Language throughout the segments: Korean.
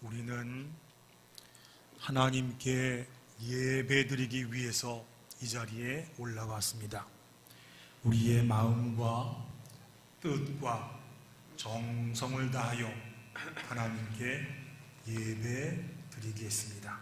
우리는 하나님께 예배드리기 위해서 이 자리에 올라왔습니다. 우리의 마음과 뜻과 정성을 다하여 하나님께 예배드리겠습니다.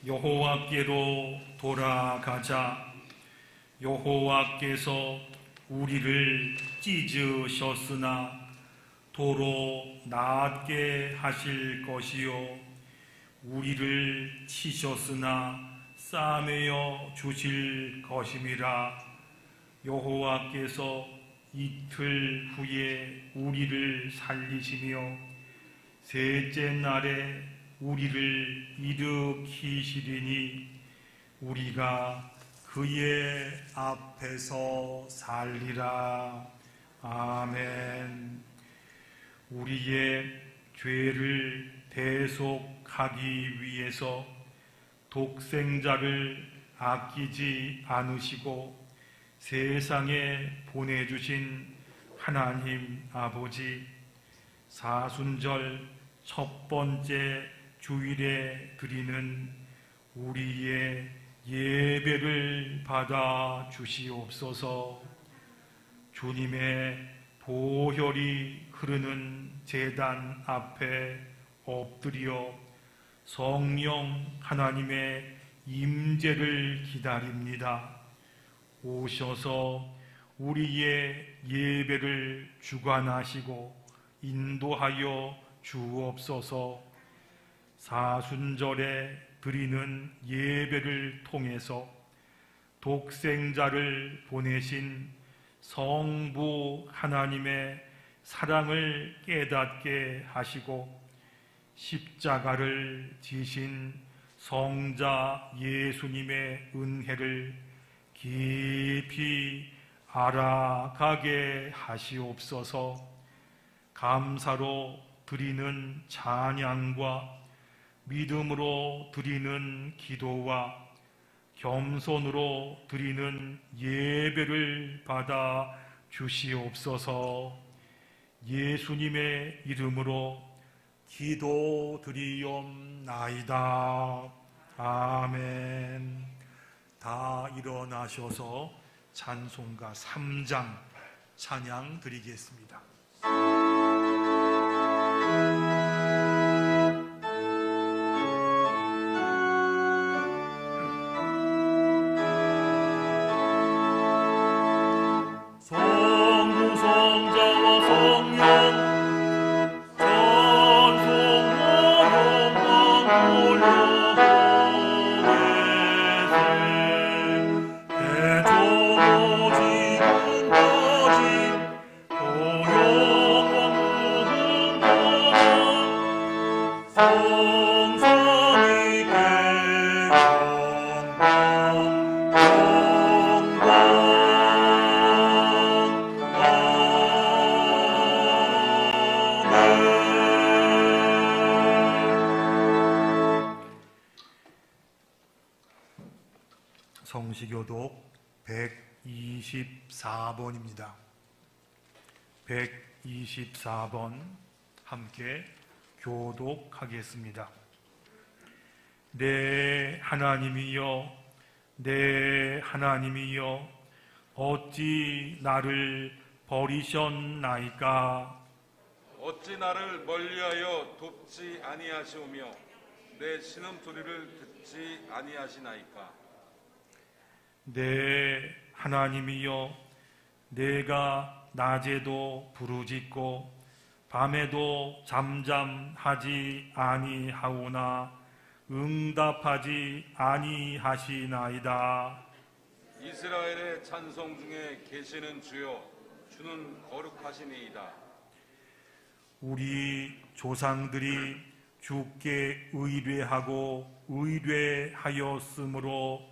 여호와께로 돌아가자. 여호와께서 우리를 찢으셨으나 도로 나았게 하실 것이요 우리를 치셨으나 싸매어 주실 것임이라. 여호와께서 이틀 후에 우리를 살리시며 셋째 날에 우리를 일으키시리니 우리가 그의 앞에서 살리라. 아멘. 우리의 죄를 대속하기 위해서 독생자를 아끼지 않으시고 세상에 보내주신 하나님 아버지, 사순절 첫 번째 주일에 드리는 우리의 예배를 받아 주시옵소서. 주님의 보혈이 흐르는 제단 앞에 엎드려 성령 하나님의 임재를 기다립니다. 오셔서 우리의 예배를 주관하시고 인도하여 주옵소서. 사순절에 드리는 예배를 통해서 독생자를 보내신 성부 하나님의 사랑을 깨닫게 하시고 십자가를 지신 성자 예수님의 은혜를 깊이 알아가게 하시옵소서. 감사로 드리는 찬양과 믿음으로 드리는 기도와 겸손으로 드리는 예배를 받아 주시옵소서. 예수님의 이름으로 기도드리옵나이다. 아멘. 다 일어나셔서 찬송가 3장 찬양 드리겠습니다. 성시교독 124번입니다. 124번 함께 교독하겠습니다. 내 하나님이여, 내 하나님이여, 어찌 나를 버리셨나이까? 어찌 나를 멀리하여 돕지 아니하시오며 내 신음소리를 듣지 아니하시나이까? 내 하나님이여, 내가 낮에도 부르짖고 밤에도 잠잠하지 아니하오나 응답하지 아니하시나이다. 이스라엘의 찬송 중에 계시는 주여, 주는 거룩하시니이다. 우리 조상들이 주께 의뢰하고 의뢰하였으므로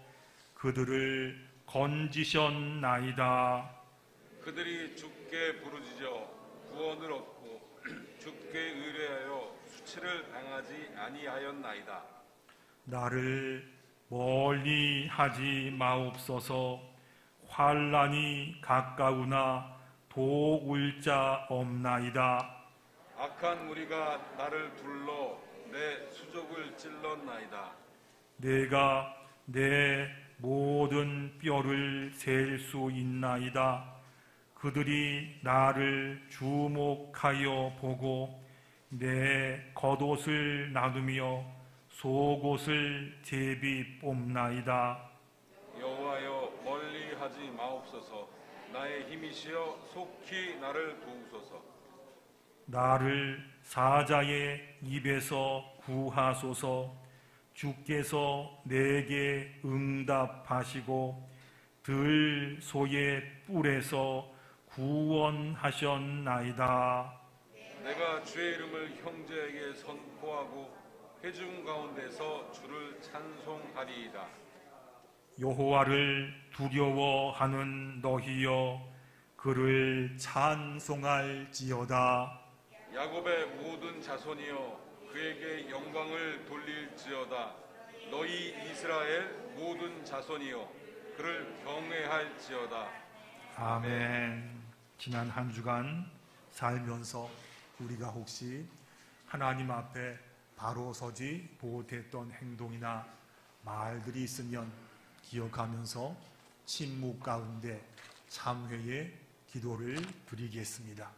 그들을 건지셨나이다. 그들이 주께 부르짖어 구원을 얻고 주께 의뢰하여 수치를 당하지 아니하였나이다. 나를 멀리 하지 마옵소서. 환난이 가까우나 도울 자 없나이다. 악한 무리가 나를 둘러 내 수족을 찔렀나이다. 내가 내 모든 뼈를 셀 수 있나이다. 그들이 나를 주목하여 보고 내 겉옷을 나누며 속옷을 제비 뽑나이다. 여호와여, 멀리 하지 마옵소서. 나의 힘이시여 속히 나를 도우소서. 나를 사자의 입에서 구하소서. 주께서 내게 응답하시고 들소의 뿔에서 구원하셨나이다. 내가 주의 이름을 형제에게 선포하고 회중 가운데서 주를 찬송하리이다. 여호와를 두려워하는 너희여, 그를 찬송할지어다. 야곱의 모든 자손이여, 그에게 영광을 돌릴지어다. 너희 이스라엘 모든 자손이여, 그를 경외할지어다. 아멘. 지난 한 주간 살면서 우리가 혹시 하나님 앞에 바로 서지 못했던 행동이나 말들이 있으면 기억하면서 침묵 가운데 참회의 기도를 드리겠습니다.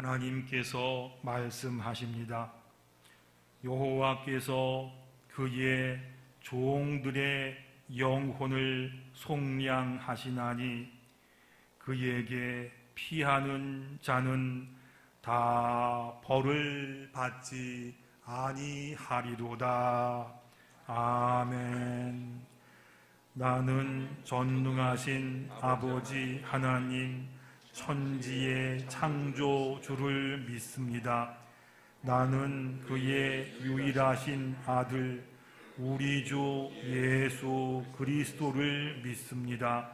하나님께서 말씀하십니다. 여호와께서 그의 종들의 영혼을 속량하시나니 그에게 피하는 자는 다 벌을 받지 아니하리로다. 아멘. 나는 전능하신 아버지 하나님 천지의 창조주를 믿습니다. 나는 그의 유일하신 아들 우리 주 예수 그리스도를 믿습니다.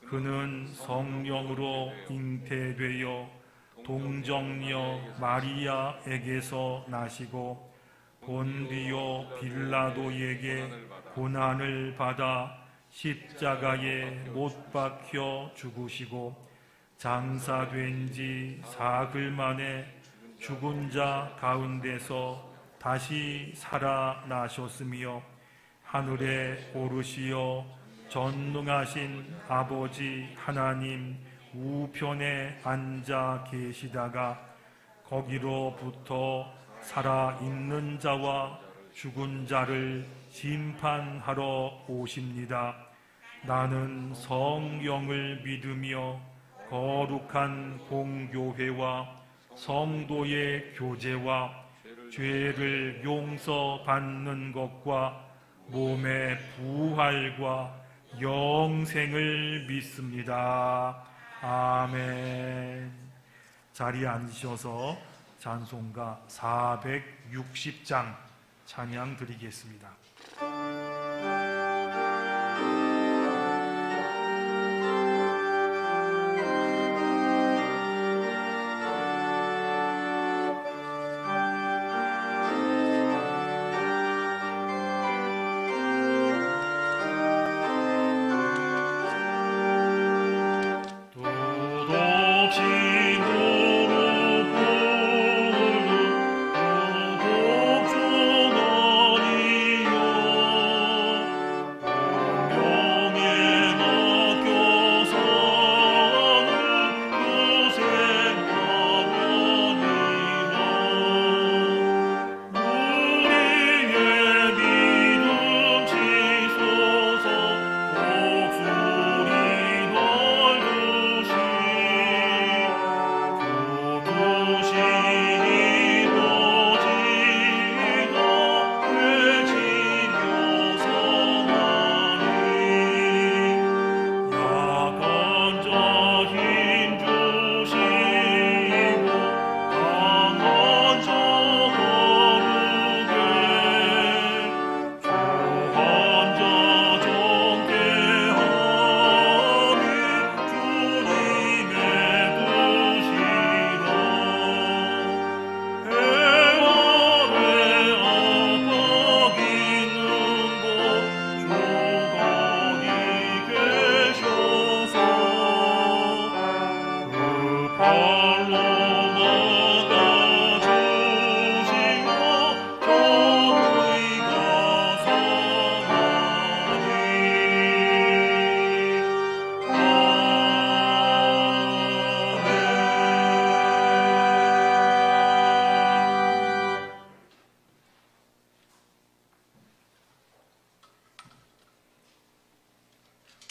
그는 성령으로 잉태되어 동정녀 마리아에게서 나시고 본디오 빌라도에게 고난을 받아 십자가에 못 박혀 죽으시고 장사된 지 사흘 만에 죽은 자 가운데서 다시 살아나셨으며 하늘에 오르시어 전능하신 아버지 하나님 우편에 앉아 계시다가 거기로부터 살아있는 자와 죽은 자를 심판하러 오십니다. 나는 성령을 믿으며 거룩한 공교회와 성도의 교제와 죄를 용서받는 것과 몸의 부활과 영생을 믿습니다. 아멘. 자리에 앉으셔서 찬송가 460장 찬양 드리겠습니다.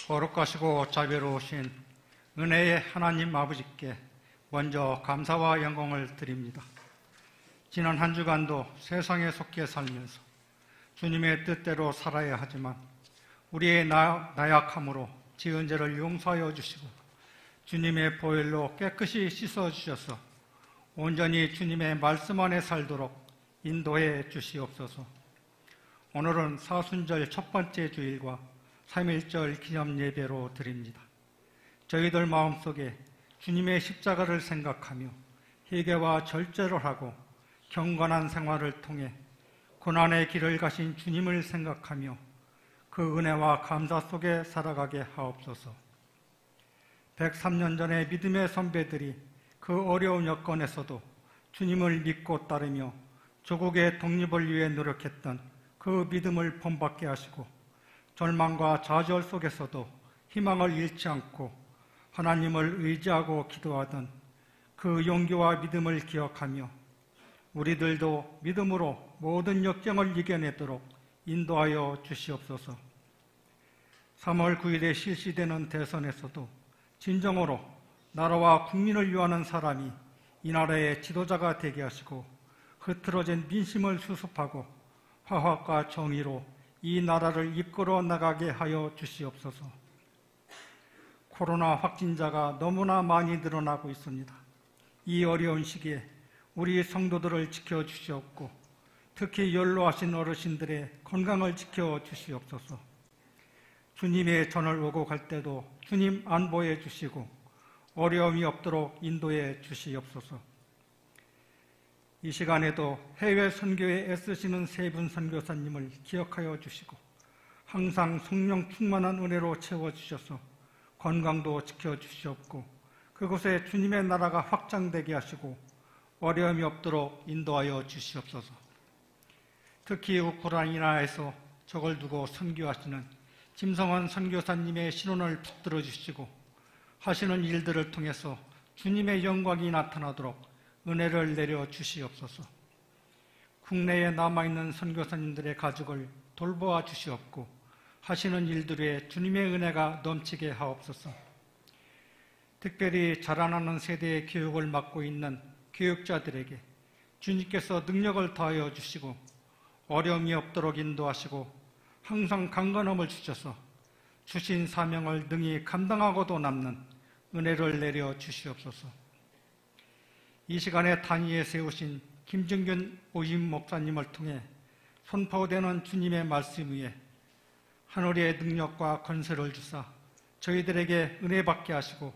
거룩하시고 자비로우신 은혜의 하나님 아버지께 먼저 감사와 영광을 드립니다. 지난 한 주간도 세상에 속해 살면서 주님의 뜻대로 살아야 하지만 우리의 나약함으로 지은 죄를 용서하여 주시고 주님의 보혈로 깨끗이 씻어주셔서 온전히 주님의 말씀 안에 살도록 인도해 주시옵소서. 오늘은 사순절 첫 번째 주일과 3.1절 기념 예배로 드립니다. 저희들 마음속에 주님의 십자가를 생각하며 회개와 절제를 하고 경건한 생활을 통해 고난의 길을 가신 주님을 생각하며 그 은혜와 감사 속에 살아가게 하옵소서. 103년 전에 믿음의 선배들이 그 어려운 여건에서도 주님을 믿고 따르며 조국의 독립을 위해 노력했던 그 믿음을 본받게 하시고 절망과 좌절 속에서도 희망을 잃지 않고 하나님을 의지하고 기도하던 그 용기와 믿음을 기억하며 우리들도 믿음으로 모든 역경을 이겨내도록 인도하여 주시옵소서. 3월 9일에 실시되는 대선에서도 진정으로 나라와 국민을 위하는 사람이 이 나라의 지도자가 되게 하시고 흐트러진 민심을 수습하고 화합과 정의로 이 나라를 이끌어 나가게 하여 주시옵소서. 코로나 확진자가 너무나 많이 늘어나고 있습니다. 이 어려운 시기에 우리 성도들을 지켜주시옵고 특히 연로하신 어르신들의 건강을 지켜주시옵소서. 주님의 전을 오고 갈 때도 주님 안보해 주시고 어려움이 없도록 인도해 주시옵소서. 이 시간에도 해외 선교에 애쓰시는 세 분 선교사님을 기억하여 주시고 항상 성령 충만한 은혜로 채워주셔서 건강도 지켜주시옵고 그곳에 주님의 나라가 확장되게 하시고 어려움이 없도록 인도하여 주시옵소서. 특히 우크라이나에서 적을 두고 선교하시는 김성원 선교사님의 신원을 붙들어 주시고 하시는 일들을 통해서 주님의 영광이 나타나도록 은혜를 내려 주시옵소서. 국내에 남아있는 선교사님들의 가족을 돌보아 주시옵고 하시는 일들에 주님의 은혜가 넘치게 하옵소서. 특별히 자라나는 세대의 교육을 맡고 있는 교육자들에게 주님께서 능력을 더하여 주시고 어려움이 없도록 인도하시고 항상 강건함을 주셔서 주신 사명을 능히 감당하고도 남는 은혜를 내려 주시옵소서. 이 시간에 단위에 세우신 김정균 오임 목사님을 통해 선포되는 주님의 말씀 위에 하늘의 능력과 권세를 주사 저희들에게 은혜 받게 하시고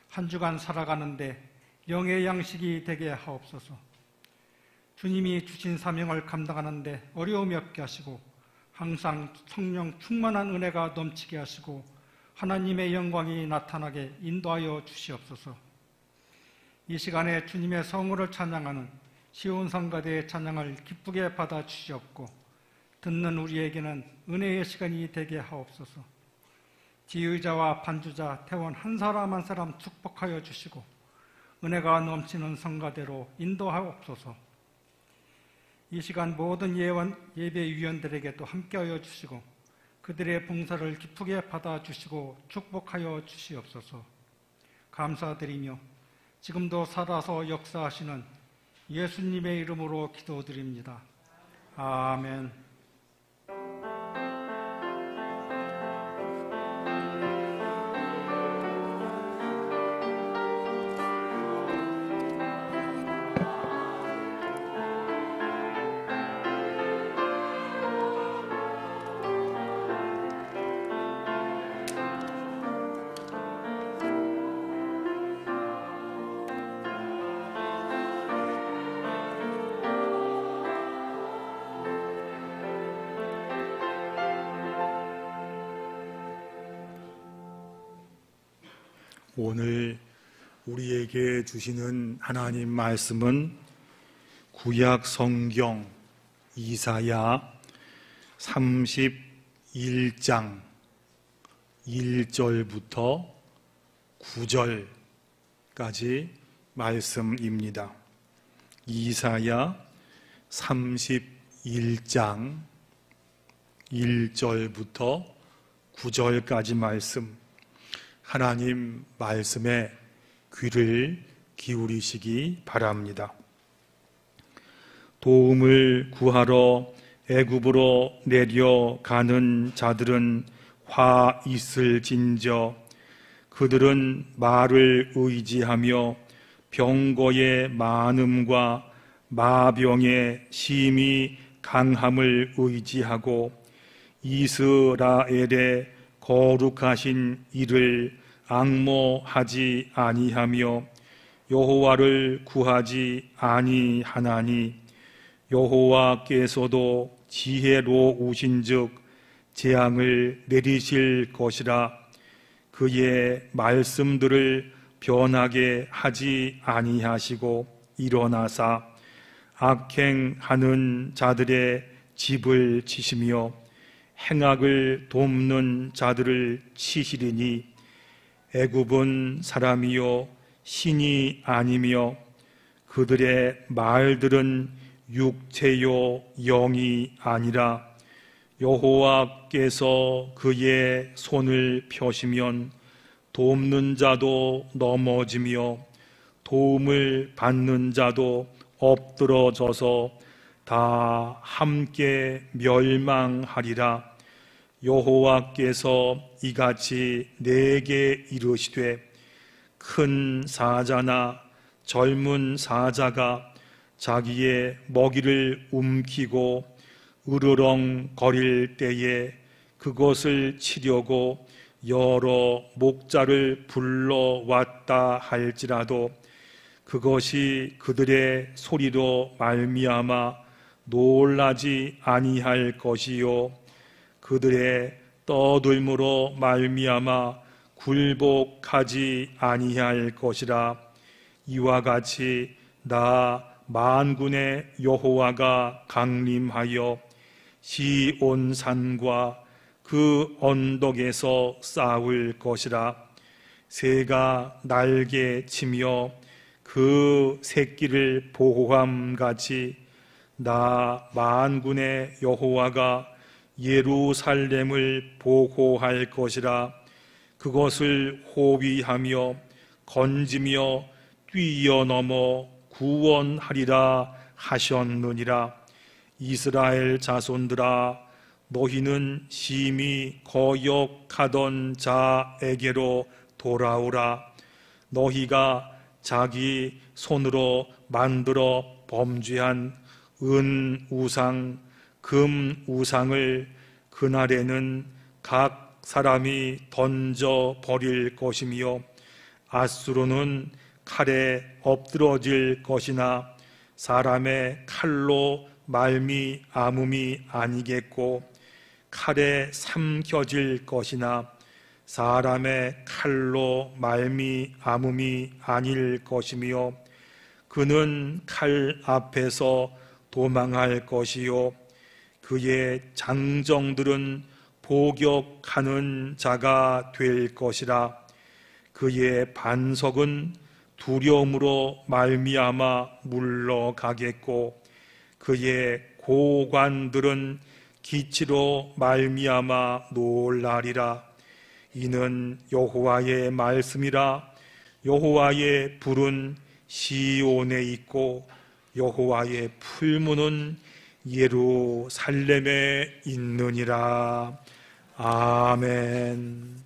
한 주간 살아가는데 영의 양식이 되게 하옵소서. 주님이 주신 사명을 감당하는데 어려움이 없게 하시고 항상 성령 충만한 은혜가 넘치게 하시고 하나님의 영광이 나타나게 인도하여 주시옵소서. 이 시간에 주님의 성우를 찬양하는 시온 성가대의 찬양을 기쁘게 받아 주시옵고 듣는 우리에게는 은혜의 시간이 되게 하옵소서. 지휘자와 반주자 태원 한 사람 한 사람 축복하여 주시고 은혜가 넘치는 성가대로 인도하옵소서. 이 시간 모든 예배위원들에게도 함께하여 주시고 그들의 봉사를 기쁘게 받아주시고 축복하여 주시옵소서. 감사드리며 지금도 살아서 역사하시는 예수님의 이름으로 기도드립니다. 아멘. 오늘 우리에게 주시는 하나님 말씀은 구약 성경 이사야 31장 1절부터 9절까지 말씀입니다. 이사야 31장 1절부터 9절까지 말씀, 하나님 말씀에 귀를 기울이시기 바랍니다. 도움을 구하러 애굽으로 내려가는 자들은 화 있을진저, 그들은 말을 의지하며 병거의 많음과 마병의 심히 강함을 의지하고 이스라엘의 거룩하신 이를 앙모하지 아니하며 여호와를 구하지 아니하나니, 여호와께서도 지혜로우신즉 재앙을 내리실 것이라. 그의 말씀들을 변하게 하지 아니하시고 일어나사 악행하는 자들의 집을 치시며 행악을 돕는 자들을 치시리니, 애굽은 사람이요 신이 아니며 그들의 말들은 육체요 영이 아니라, 여호와께서 그의 손을 펴시면 돕는 자도 넘어지며 도움을 받는 자도 엎드러져서 다 함께 멸망하리라. 여호와께서 이같이 내게 이르시되, 큰 사자나 젊은 사자가 자기의 먹이를 움키고 으르렁거릴 때에 그것을 치려고 여러 목자를 불러왔다 할지라도 그것이 그들의 소리로 말미암아 놀라지 아니할 것이요 그들의 떠들므로 말미암아 굴복하지 아니할 것이라. 이와 같이 나 만군의 여호와가 강림하여 시온산과 그 언덕에서 싸울 것이라. 새가 날개 치며 그 새끼를 보호함같이 나 만군의 여호와가 예루살렘을 보호할 것이라. 그것을 호위하며 건지며 뛰어넘어 구원하리라 하셨느니라. 이스라엘 자손들아, 너희는 심히 거역하던 자에게로 돌아오라. 너희가 자기 손으로 만들어 범죄한 은 우상, 금 우상을 그날에는 각 사람이 던져 버릴 것이며 앗수르는 칼에 엎드러질 것이나 사람의 칼로 말미암음이 아니겠고 칼에 삼켜질 것이나 사람의 칼로 말미암음이 아닐 것이며 그는 칼 앞에서 도망할 것이요 그의 장정들은 포격하는 자가 될 것이라. 그의 반석은 두려움으로 말미암아 물러가겠고 그의 고관들은 기치로 말미암아 놀라리라. 이는 여호와의 말씀이라. 여호와의 불은 시온에 있고 여호와의 풀무는 예루살렘에 있느니라. 아멘.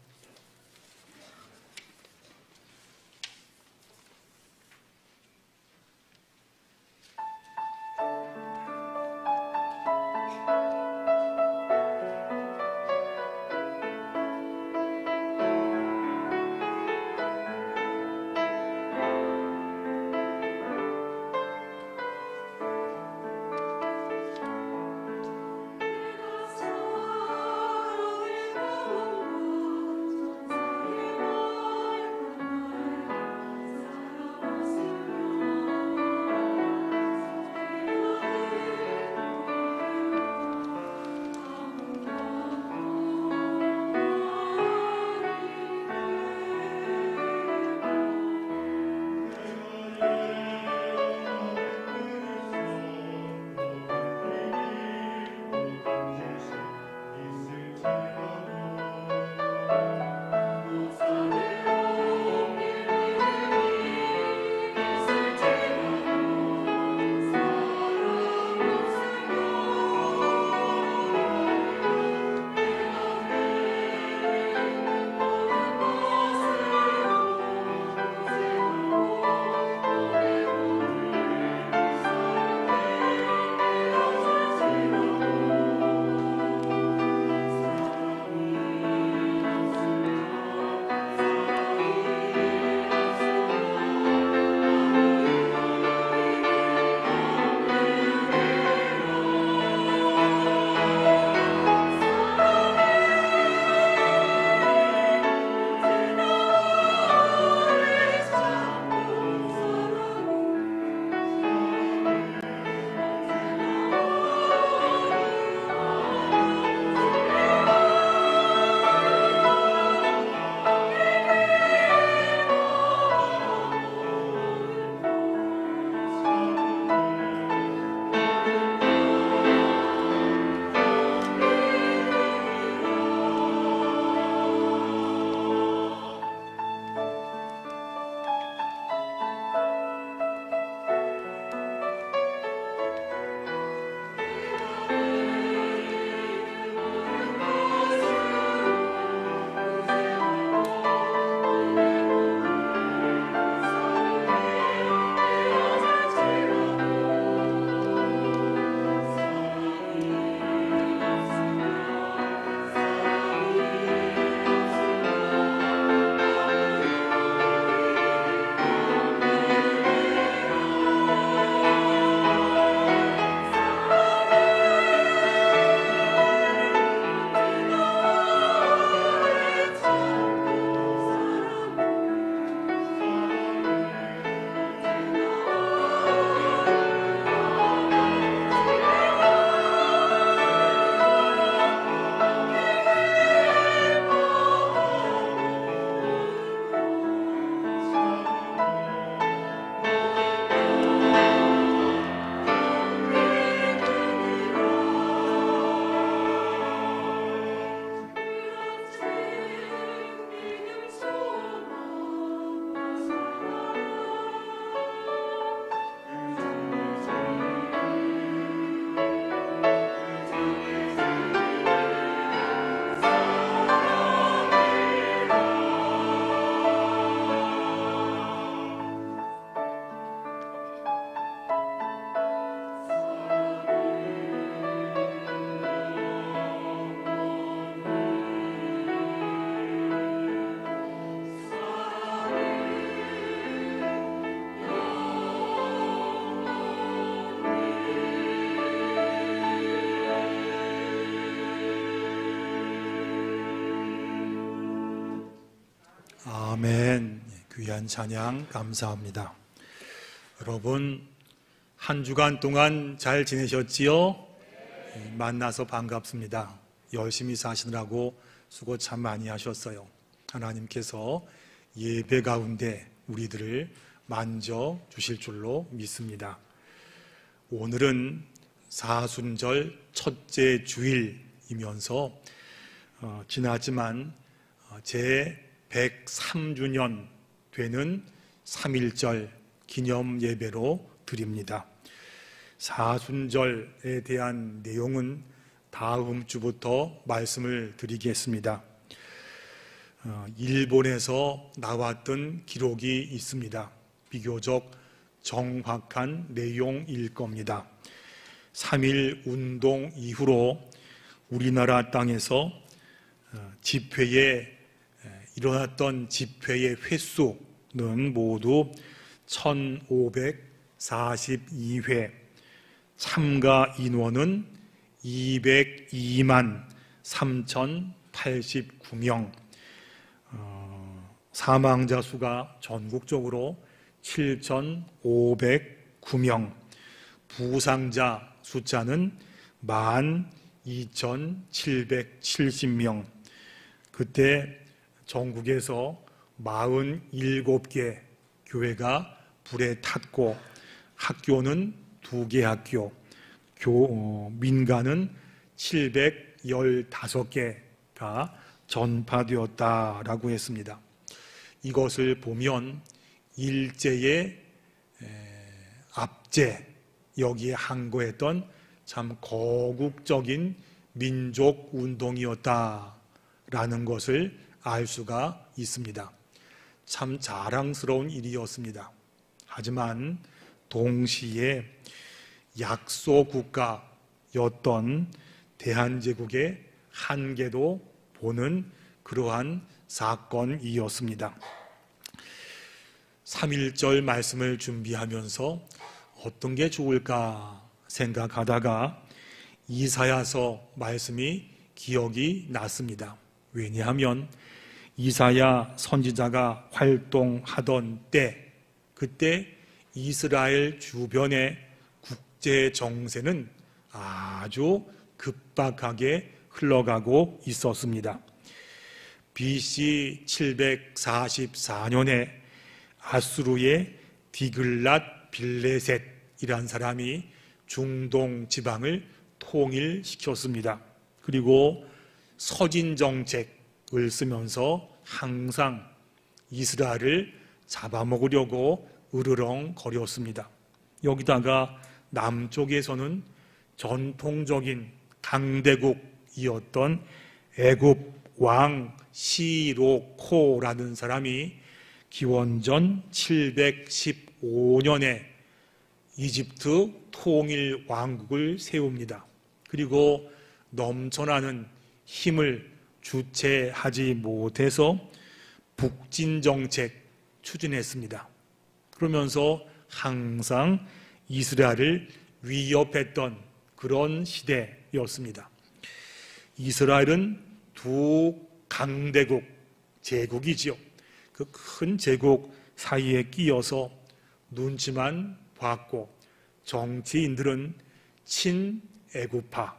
귀한 찬양 감사합니다. 여러분 한 주간 동안 잘 지내셨지요? 만나서 반갑습니다. 열심히 사시느라고 수고 참 많이 하셨어요. 하나님께서 예배 가운데 우리들을 만져 주실 줄로 믿습니다. 오늘은 사순절 첫째 주일이면서 지났지만 제 103주년 되는 3.1절 기념 예배로 드립니다. 사순절에 대한 내용은 다음 주부터 말씀을 드리겠습니다. 일본에서 나왔던 기록이 있습니다. 비교적 정확한 내용일 겁니다. 3.1 운동 이후로 우리나라 땅에서 일어났던 집회의 횟수는 모두 1542회, 참가 인원은 202만 3089명, 사망자 수가 전국적으로 7509명, 부상자 숫자는 12,770명. 그때 전국에서 47개 교회가 불에 탔고 학교는 2개 학교, 민가는 715개가 전파되었다라고 했습니다. 이것을 보면 일제의 압제, 여기에 항거했던 참 거국적인 민족운동이었다라는 것을 알 수가 있습니다. 참 자랑스러운 일이었습니다. 하지만 동시에 약소국가였던 대한제국의 한계도 보는 그러한 사건이었습니다. 3.1절 말씀을 준비하면서 어떤 게 좋을까 생각하다가 이사야서 말씀이 기억이 났습니다. 왜냐하면 이사야 선지자가 활동하던 때, 그때 이스라엘 주변의 국제 정세는 아주 급박하게 흘러가고 있었습니다. BC 744년에 아수르의 디글랏 빌레셋이란 사람이 중동 지방을 통일시켰습니다. 그리고 서진 정책을 쓰면서 항상 이스라엘을 잡아먹으려고 으르렁거렸습니다. 여기다가 남쪽에서는 전통적인 강대국이었던 애굽 왕 시로코라는 사람이 기원전 715년에 이집트 통일 왕국을 세웁니다. 그리고 넘쳐나는 힘을 주체하지 못해서 북진 정책 추진했습니다. 그러면서 항상 이스라엘을 위협했던 그런 시대였습니다. 이스라엘은 두 강대국 제국이지요. 그 큰 제국 사이에 끼어서 눈치만 봤고 정치인들은 친애굽파,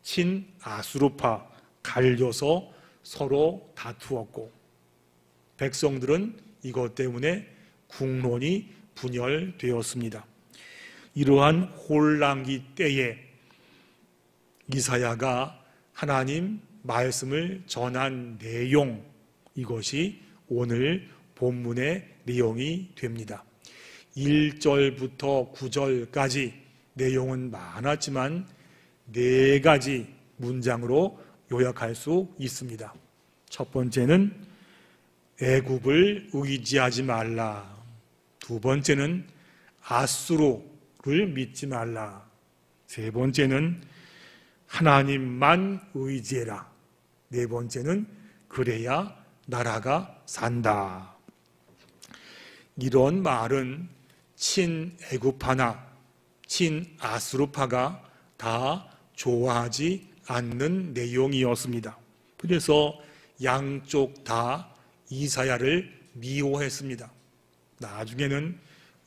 친아수르파 갈려서 서로 다투었고 백성들은 이것 때문에 국론이 분열되었습니다. 이러한 혼란기 때에 이사야가 하나님 말씀을 전한 내용, 이것이 오늘 본문의 내용이 됩니다. 1절부터 9절까지 내용은 많았지만 4가지 문장으로 요약할 수 있습니다. 첫 번째는 애굽을 의지하지 말라. 두 번째는 아수르를 믿지 말라. 세 번째는 하나님만 의지해라. 네 번째는 그래야 나라가 산다. 이런 말은 친애굽파나 친아수르파가 다 좋아하지 않는 내용이었습니다. 그래서 양쪽 다 이사야를 미워했습니다. 나중에는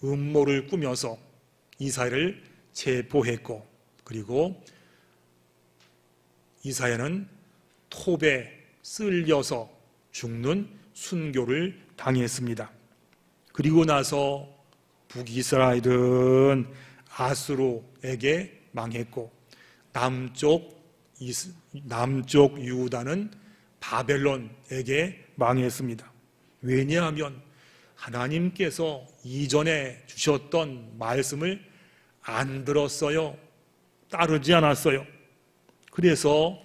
음모를 꾸며서 이사야를 체포했고, 그리고 이사야는 톱에 쓸려서 죽는 순교를 당했습니다. 그리고 나서 북이스라엘은 아수르에게 망했고, 남쪽 유다는 바벨론에게 망했습니다. 왜냐하면 하나님께서 이전에 주셨던 말씀을 안 들었어요. 따르지 않았어요. 그래서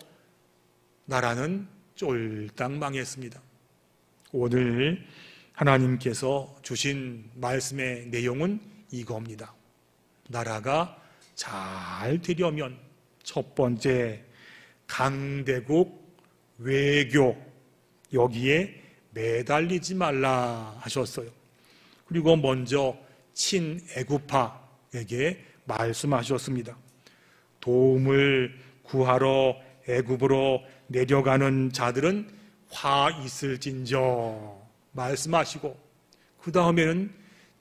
나라는 쫄딱 망했습니다. 오늘 하나님께서 주신 말씀의 내용은 이겁니다. 나라가 잘 되려면 첫 번째, 강대국 외교, 여기에 매달리지 말라 하셨어요. 그리고 먼저 친애굽파에게 말씀하셨습니다. 도움을 구하러 애굽으로 내려가는 자들은 화 있을진저 말씀하시고, 그 다음에는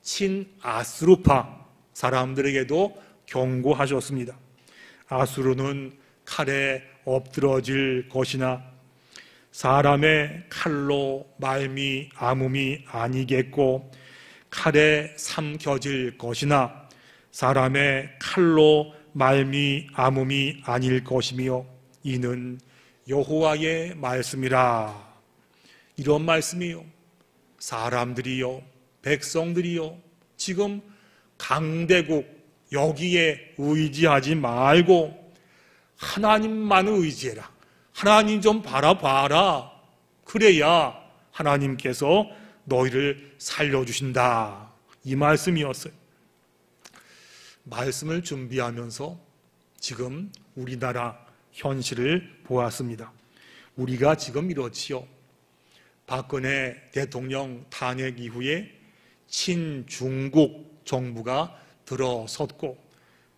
친아수르파 사람들에게도 경고하셨습니다. 아수르는 칼에 엎드러질 것이나 사람의 칼로 말미암음이 아니겠고, 칼에 삼켜질 것이나 사람의 칼로 말미암음이 아닐 것이며, 이는 여호와의 말씀이라. 이런 말씀이요, 사람들이요, 백성들이요, 지금 강대국 여기에 의지하지 말고 하나님만 의지해라. 하나님 좀 바라봐라. 그래야 하나님께서 너희를 살려주신다. 이 말씀이었어요. 말씀을 준비하면서 지금 우리나라 현실을 보았습니다. 우리가 지금 이렇지요. 박근혜 대통령 탄핵 이후에 친중국 정부가 들어섰고,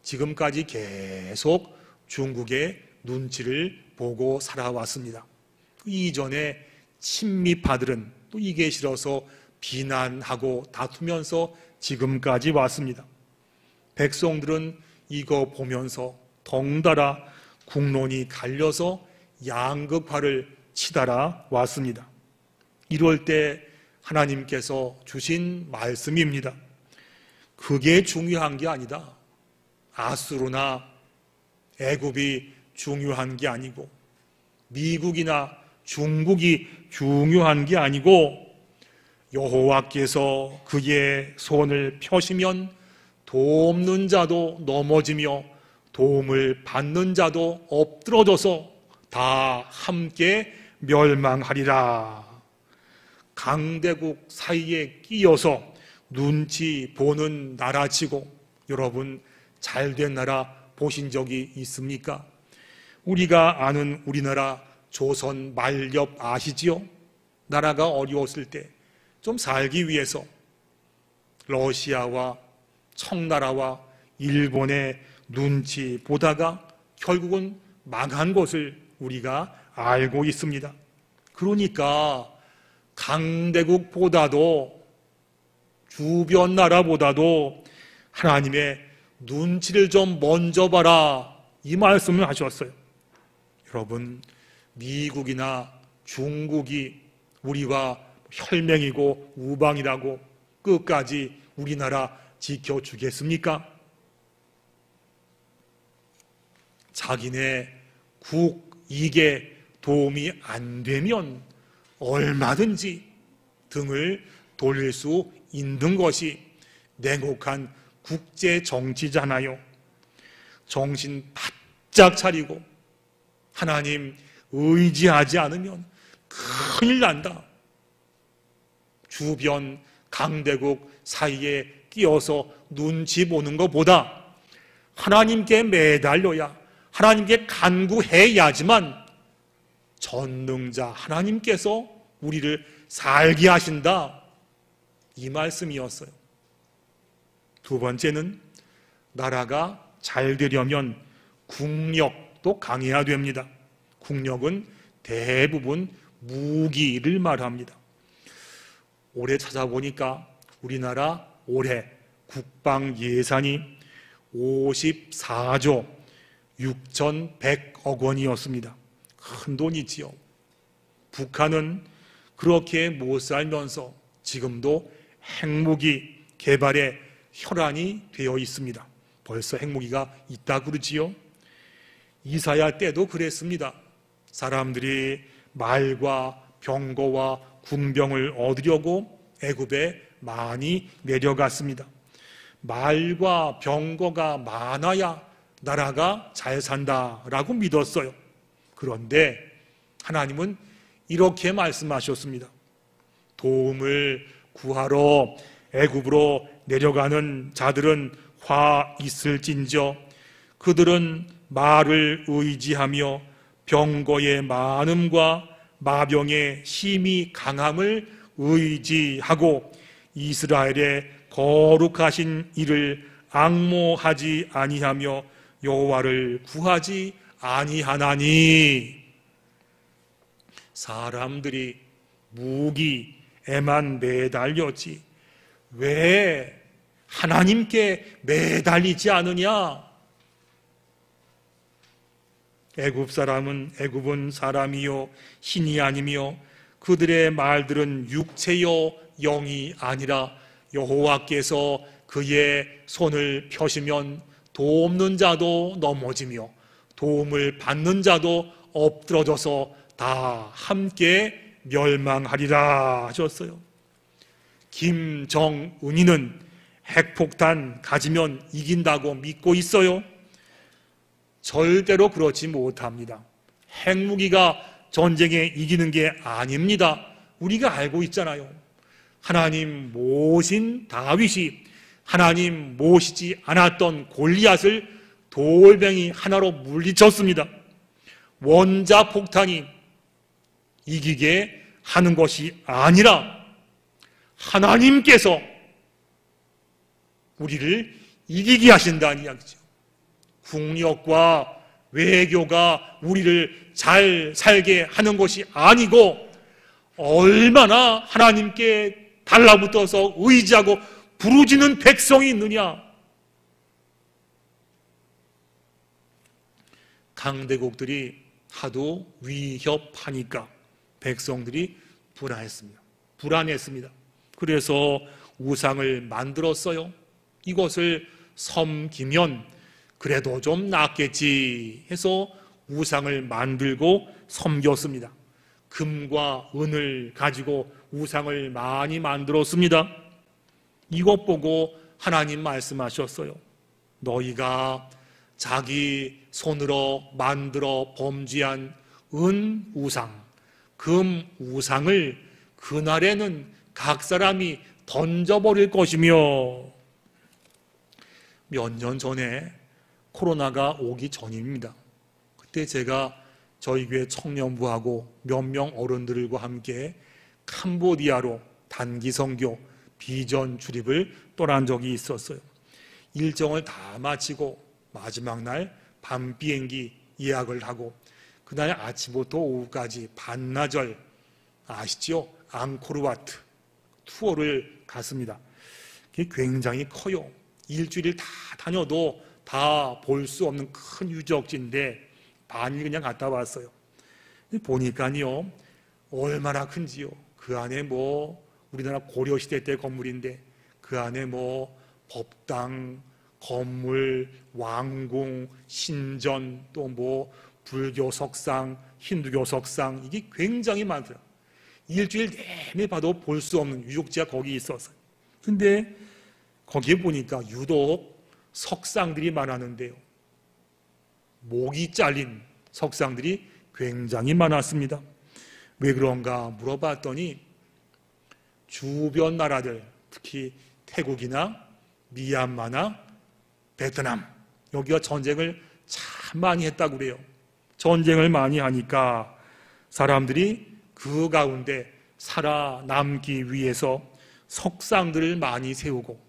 지금까지 계속 중국의 눈치를 보고 살아왔습니다. 이전에 친미파들은 또 이게 싫어서 비난하고 다투면서 지금까지 왔습니다. 백성들은 이거 보면서 덩달아 국론이 갈려서 양극화를 치달아 왔습니다. 이럴 때 하나님께서 주신 말씀입니다. 그게 중요한 게 아니다. 아수르나 애굽이 중요한 게 아니고, 미국이나 중국이 중요한 게 아니고, 여호와께서 그의 손을 펴시면 돕는 자도 넘어지며 도움을 받는 자도 엎드러져서 다 함께 멸망하리라. 강대국 사이에 끼어서 눈치 보는 나라치고, 여러분 잘된 나라 보신 적이 있습니까? 우리가 아는 우리나라 조선 만렵 아시지요? 나라가 어려웠을 때 좀 살기 위해서 러시아와 청나라와 일본의 눈치 보다가 결국은 망한 것을 우리가 알고 있습니다. 그러니까 강대국보다도 주변 나라보다도 하나님의 눈치를 좀 먼저 봐라, 이 말씀을 하셨어요. 여러분, 미국이나 중국이 우리와 혈맹이고 우방이라고 끝까지 우리나라 지켜주겠습니까? 자기네 국익에 도움이 안 되면 얼마든지 등을 돌릴 수 있는 것이 냉혹한 국제 정치잖아요. 정신 바짝 차리고 하나님 의지하지 않으면 큰일 난다. 주변 강대국 사이에 끼어서 눈치 보는 것보다 하나님께 매달려야, 하나님께 간구해야지만 전능자 하나님께서 우리를 살게 하신다, 이 말씀이었어요. 두 번째는 나라가 잘 되려면 국력도 강해야 됩니다. 국력은 대부분 무기를 말합니다. 올해 찾아보니까 우리나라 올해 국방 예산이 54조 6,100억 원이었습니다. 큰 돈이지요. 북한은 그렇게 못 살면서 지금도 핵무기 개발에 혈안이 되어 있습니다. 벌써 핵무기가 있다 그러지요. 이사야 때도 그랬습니다. 사람들이 말과 병거와 군병을 얻으려고 애굽에 많이 내려갔습니다. 말과 병거가 많아야 나라가 잘 산다라고 믿었어요. 그런데 하나님은 이렇게 말씀하셨습니다. 도움을 구하러 애굽으로 내려가는 자들은 화 있을진저 그들은 말을 의지하며 병거의 많음과 마병의 힘이 강함을 의지하고 이스라엘의 거룩하신 이를 앙모하지 아니하며 여호와를 구하지 아니하나니. 사람들이 무기에만 매달렸지 왜 하나님께 매달리지 않으냐? 애굽은 사람이요 신이 아니며 그들의 말들은 육체요 영이 아니라 여호와께서 그의 손을 펴시면 돕는 자도 넘어지며 도움을 받는 자도 엎드러져서 다 함께 멸망하리라 하셨어요. 김정은이는 핵폭탄 가지면 이긴다고 믿고 있어요? 절대로 그렇지 못합니다. 핵무기가 전쟁에 이기는 게 아닙니다. 우리가 알고 있잖아요. 하나님 모신 다윗이 하나님 모시지 않았던 골리앗을 돌멩이 하나로 물리쳤습니다. 원자폭탄이 이기게 하는 것이 아니라 하나님께서 우리를 이기게 하신다는 이야기죠. 국력과 외교가 우리를 잘 살게 하는 것이 아니고 얼마나 하나님께 달라붙어서 의지하고 부르짖는 백성이 있느냐. 강대국들이 하도 위협하니까 백성들이 불안했습니다. 그래서 우상을 만들었어요. 이것을 섬기면 그래도 좀 낫겠지 해서 우상을 만들고 섬겼습니다. 금과 은을 가지고 우상을 많이 만들었습니다. 이것 보고 하나님 말씀하셨어요. 너희가 자기 손으로 만들어 범죄한 은 우상, 금 우상을 그날에는 각 사람이 던져버릴 것이며. 몇 년 전에 코로나가 오기 전입니다. 그때 제가 저희 교회 청년부하고 몇 명 어른들과 함께 캄보디아로 단기 선교 비전 출입을 떠난 적이 있었어요. 일정을 다 마치고 마지막 날 밤 비행기 예약을 하고 그날 아침부터 오후까지 반나절 아시죠? 앙코르와트 투어를 갔습니다. 그게 굉장히 커요. 일주일 다 다녀도 다 볼 수 없는 큰 유적지인데 반일 그냥 갔다 왔어요. 보니까요 얼마나 큰지요. 그 안에 우리나라 고려시대 때 건물인데 그 안에 법당, 건물, 왕궁, 신전, 또 불교 석상, 힌두교 석상, 이게 굉장히 많더라고요. 일주일 내내 봐도 볼 수 없는 유적지가 거기 있었어요. 근데 거기에 보니까 유독 석상들이 많았는데요. 목이 잘린 석상들이 굉장히 많았습니다. 왜 그런가 물어봤더니 주변 나라들, 특히 태국이나 미얀마나 베트남, 여기가 전쟁을 참 많이 했다고 그래요. 전쟁을 많이 하니까 사람들이 그 가운데 살아남기 위해서 석상들을 많이 세우고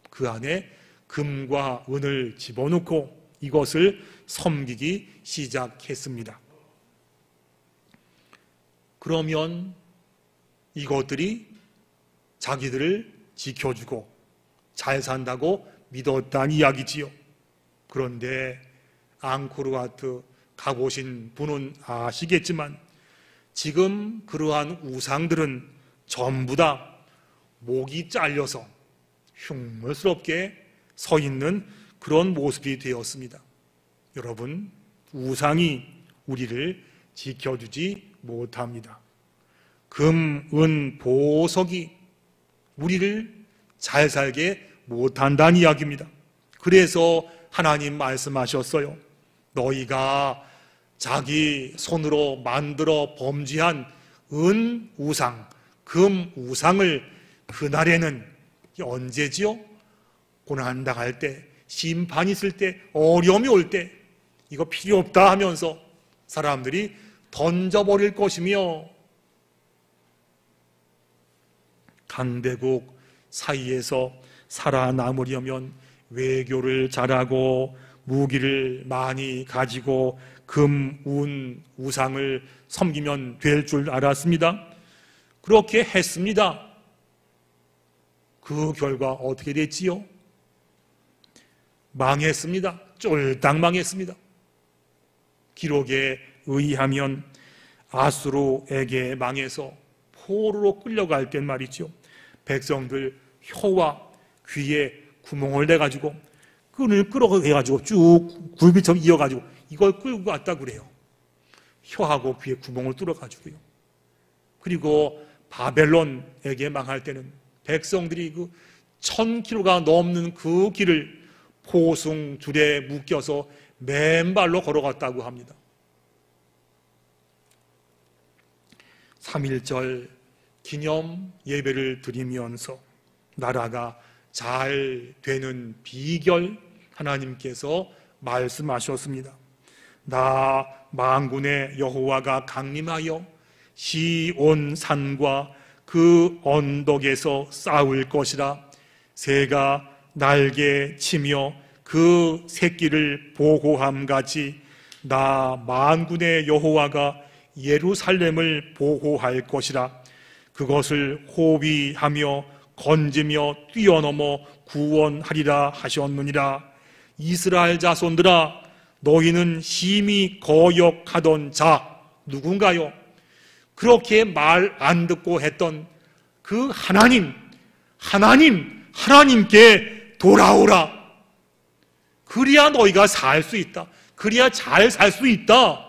그 안에 금과 은을 집어넣고 이것을 섬기기 시작했습니다. 그러면 이것들이 자기들을 지켜주고 잘 산다고 믿었다는 이야기지요. 그런데 앙코르와트 가보신 분은 아시겠지만 지금 그러한 우상들은 전부 다 목이 잘려서 흉물스럽게 서 있는 그런 모습이 되었습니다. 여러분, 우상이 우리를 지켜주지 못합니다. 금, 은, 보석이 우리를 잘 살게 못한다는 이야기입니다. 그래서 하나님 말씀하셨어요. 너희가 자기 손으로 만들어 범죄한 은 우상, 금 우상을 그날에는 언제지요? 고난당할 때, 심판이 있을 때, 어려움이 올 때 이거 필요 없다 하면서 사람들이 던져버릴 것이며 강대국 사이에서 살아남으려면 외교를 잘하고 무기를 많이 가지고 금, 운, 우상을 섬기면 될 줄 알았습니다. 그렇게 했습니다. 그 결과 어떻게 됐지요? 망했습니다. 쫄딱 망했습니다. 기록에 의하면 아수르에게 망해서 포로로 끌려갈 땐 말이죠. 백성들 혀와 귀에 구멍을 내가지고 끈을 끌어가지고 쭉 굴비처럼 이어가지고 이걸 끌고 갔다 그래요. 혀하고 귀에 구멍을 뚫어가지고요. 그리고 바벨론에게 망할 때는 백성들이 그 1000km가 넘는 그 길을 포승줄에 묶여서 맨발로 걸어갔다고 합니다. 3.1절 기념 예배를 드리면서 나라가 잘 되는 비결 하나님께서 말씀하셨습니다. 나 만군의 여호와가 강림하여 시온 산과 그 언덕에서 싸울 것이라. 새가 날개 치며 그 새끼를 보호함 같이 나 만군의 여호와가 예루살렘을 보호할 것이라. 그것을 호위하며 건지며 뛰어넘어 구원하리라 하셨느니라. 이스라엘 자손들아, 너희는 심히 거역하던 자 누군가요? 그렇게 말 안 듣고 했던 그 하나님께 돌아오라. 그래야 너희가 살 수 있다. 그래야 잘 살 수 있다.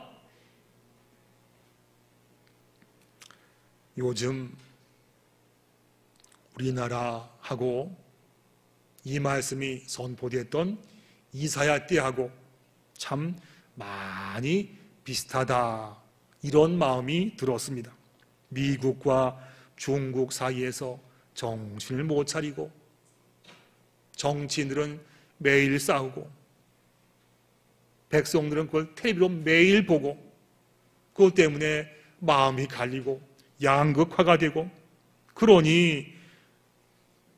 요즘 우리나라하고 이 말씀이 선포됐던 이사야 때하고 참 많이 비슷하다, 이런 마음이 들었습니다. 미국과 중국 사이에서 정신을 못 차리고 정치인들은 매일 싸우고 백성들은 그걸 텔레비로 매일 보고 그것 때문에 마음이 갈리고 양극화가 되고, 그러니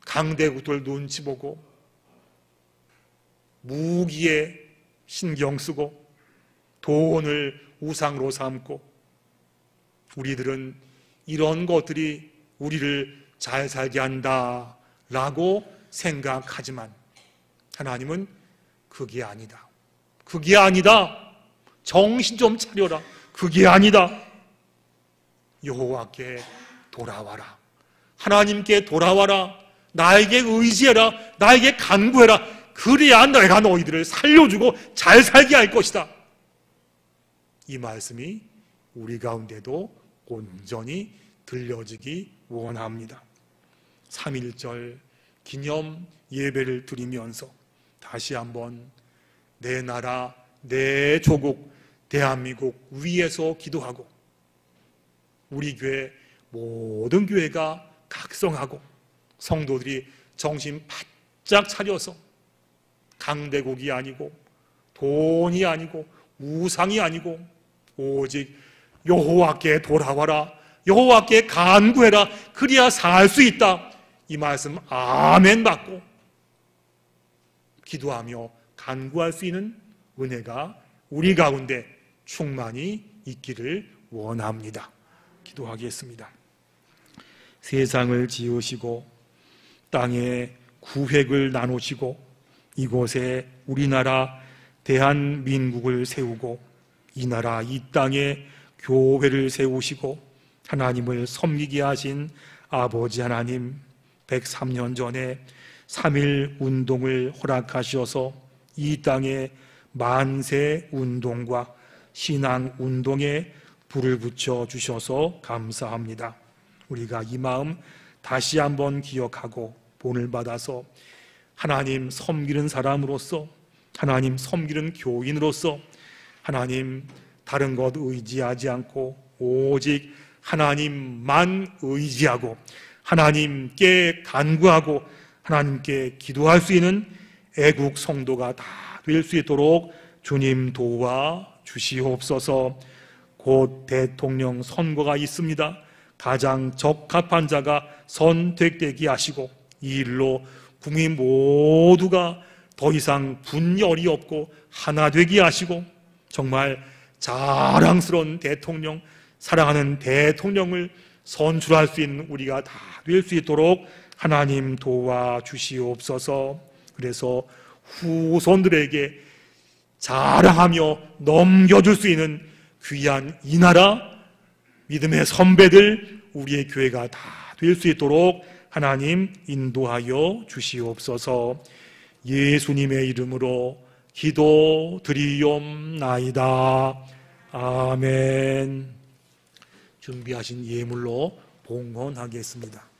강대국들 눈치 보고 무기에 신경 쓰고 돈을 우상으로 삼고, 우리들은 이런 것들이 우리를 잘 살게 한다라고 생각하지만 하나님은 그게 아니다. 그게 아니다. 정신 좀 차려라. 그게 아니다. 여호와께 돌아와라. 하나님께 돌아와라. 나에게 의지해라. 나에게 간구해라. 그래야 내가 너희들을 살려주고 잘 살게 할 것이다. 이 말씀이 우리 가운데도 온전히 들려지기 원합니다. 3.1절 기념 예배를 드리면서 다시 한번 내 나라, 내 조국, 대한민국 위에서 기도하고 우리 교회 모든 교회가 각성하고 성도들이 정신 바짝 차려서 강대국이 아니고 돈이 아니고 우상이 아니고 오직 여호와께 돌아와라. 여호와께 간구해라. 그래야 살 수 있다. 이 말씀 아멘 받고 기도하며 간구할 수 있는 은혜가 우리 가운데 충만히 있기를 원합니다. 기도하겠습니다. 세상을 지으시고 땅에 구획을 나누시고 이곳에 우리나라 대한민국을 세우고 이 나라 이 땅에 교회를 세우시고 하나님을 섬기게 하신 아버지 하나님, 103년 전에 3.1 운동을 허락하셔서 이 땅에 만세 운동과 신앙 운동에 불을 붙여 주셔서 감사합니다. 우리가 이 마음 다시 한번 기억하고 본을 받아서 하나님 섬기는 사람으로서, 하나님 섬기는 교인으로서 하나님 다른 것 의지하지 않고 오직 하나님만 의지하고 하나님께 간구하고 하나님께 기도할 수 있는 애국 성도가 다 될 수 있도록 주님 도와 주시옵소서. 곧 대통령 선거가 있습니다. 가장 적합한 자가 선택되게 하시고 이 일로 국민 모두가 더 이상 분열이 없고 하나 되게 하시고 정말 자랑스러운 대통령, 사랑하는 대통령을 선출할 수 있는 우리가 다 될 수 있도록 하나님 도와주시옵소서. 그래서 후손들에게 자랑하며 넘겨줄 수 있는 귀한 이 나라 믿음의 선배들 우리의 교회가 다 될 수 있도록 하나님 인도하여 주시옵소서. 예수님의 이름으로 기도드리옵나이다. 아멘. 준비하신 예물로 봉헌하겠습니다.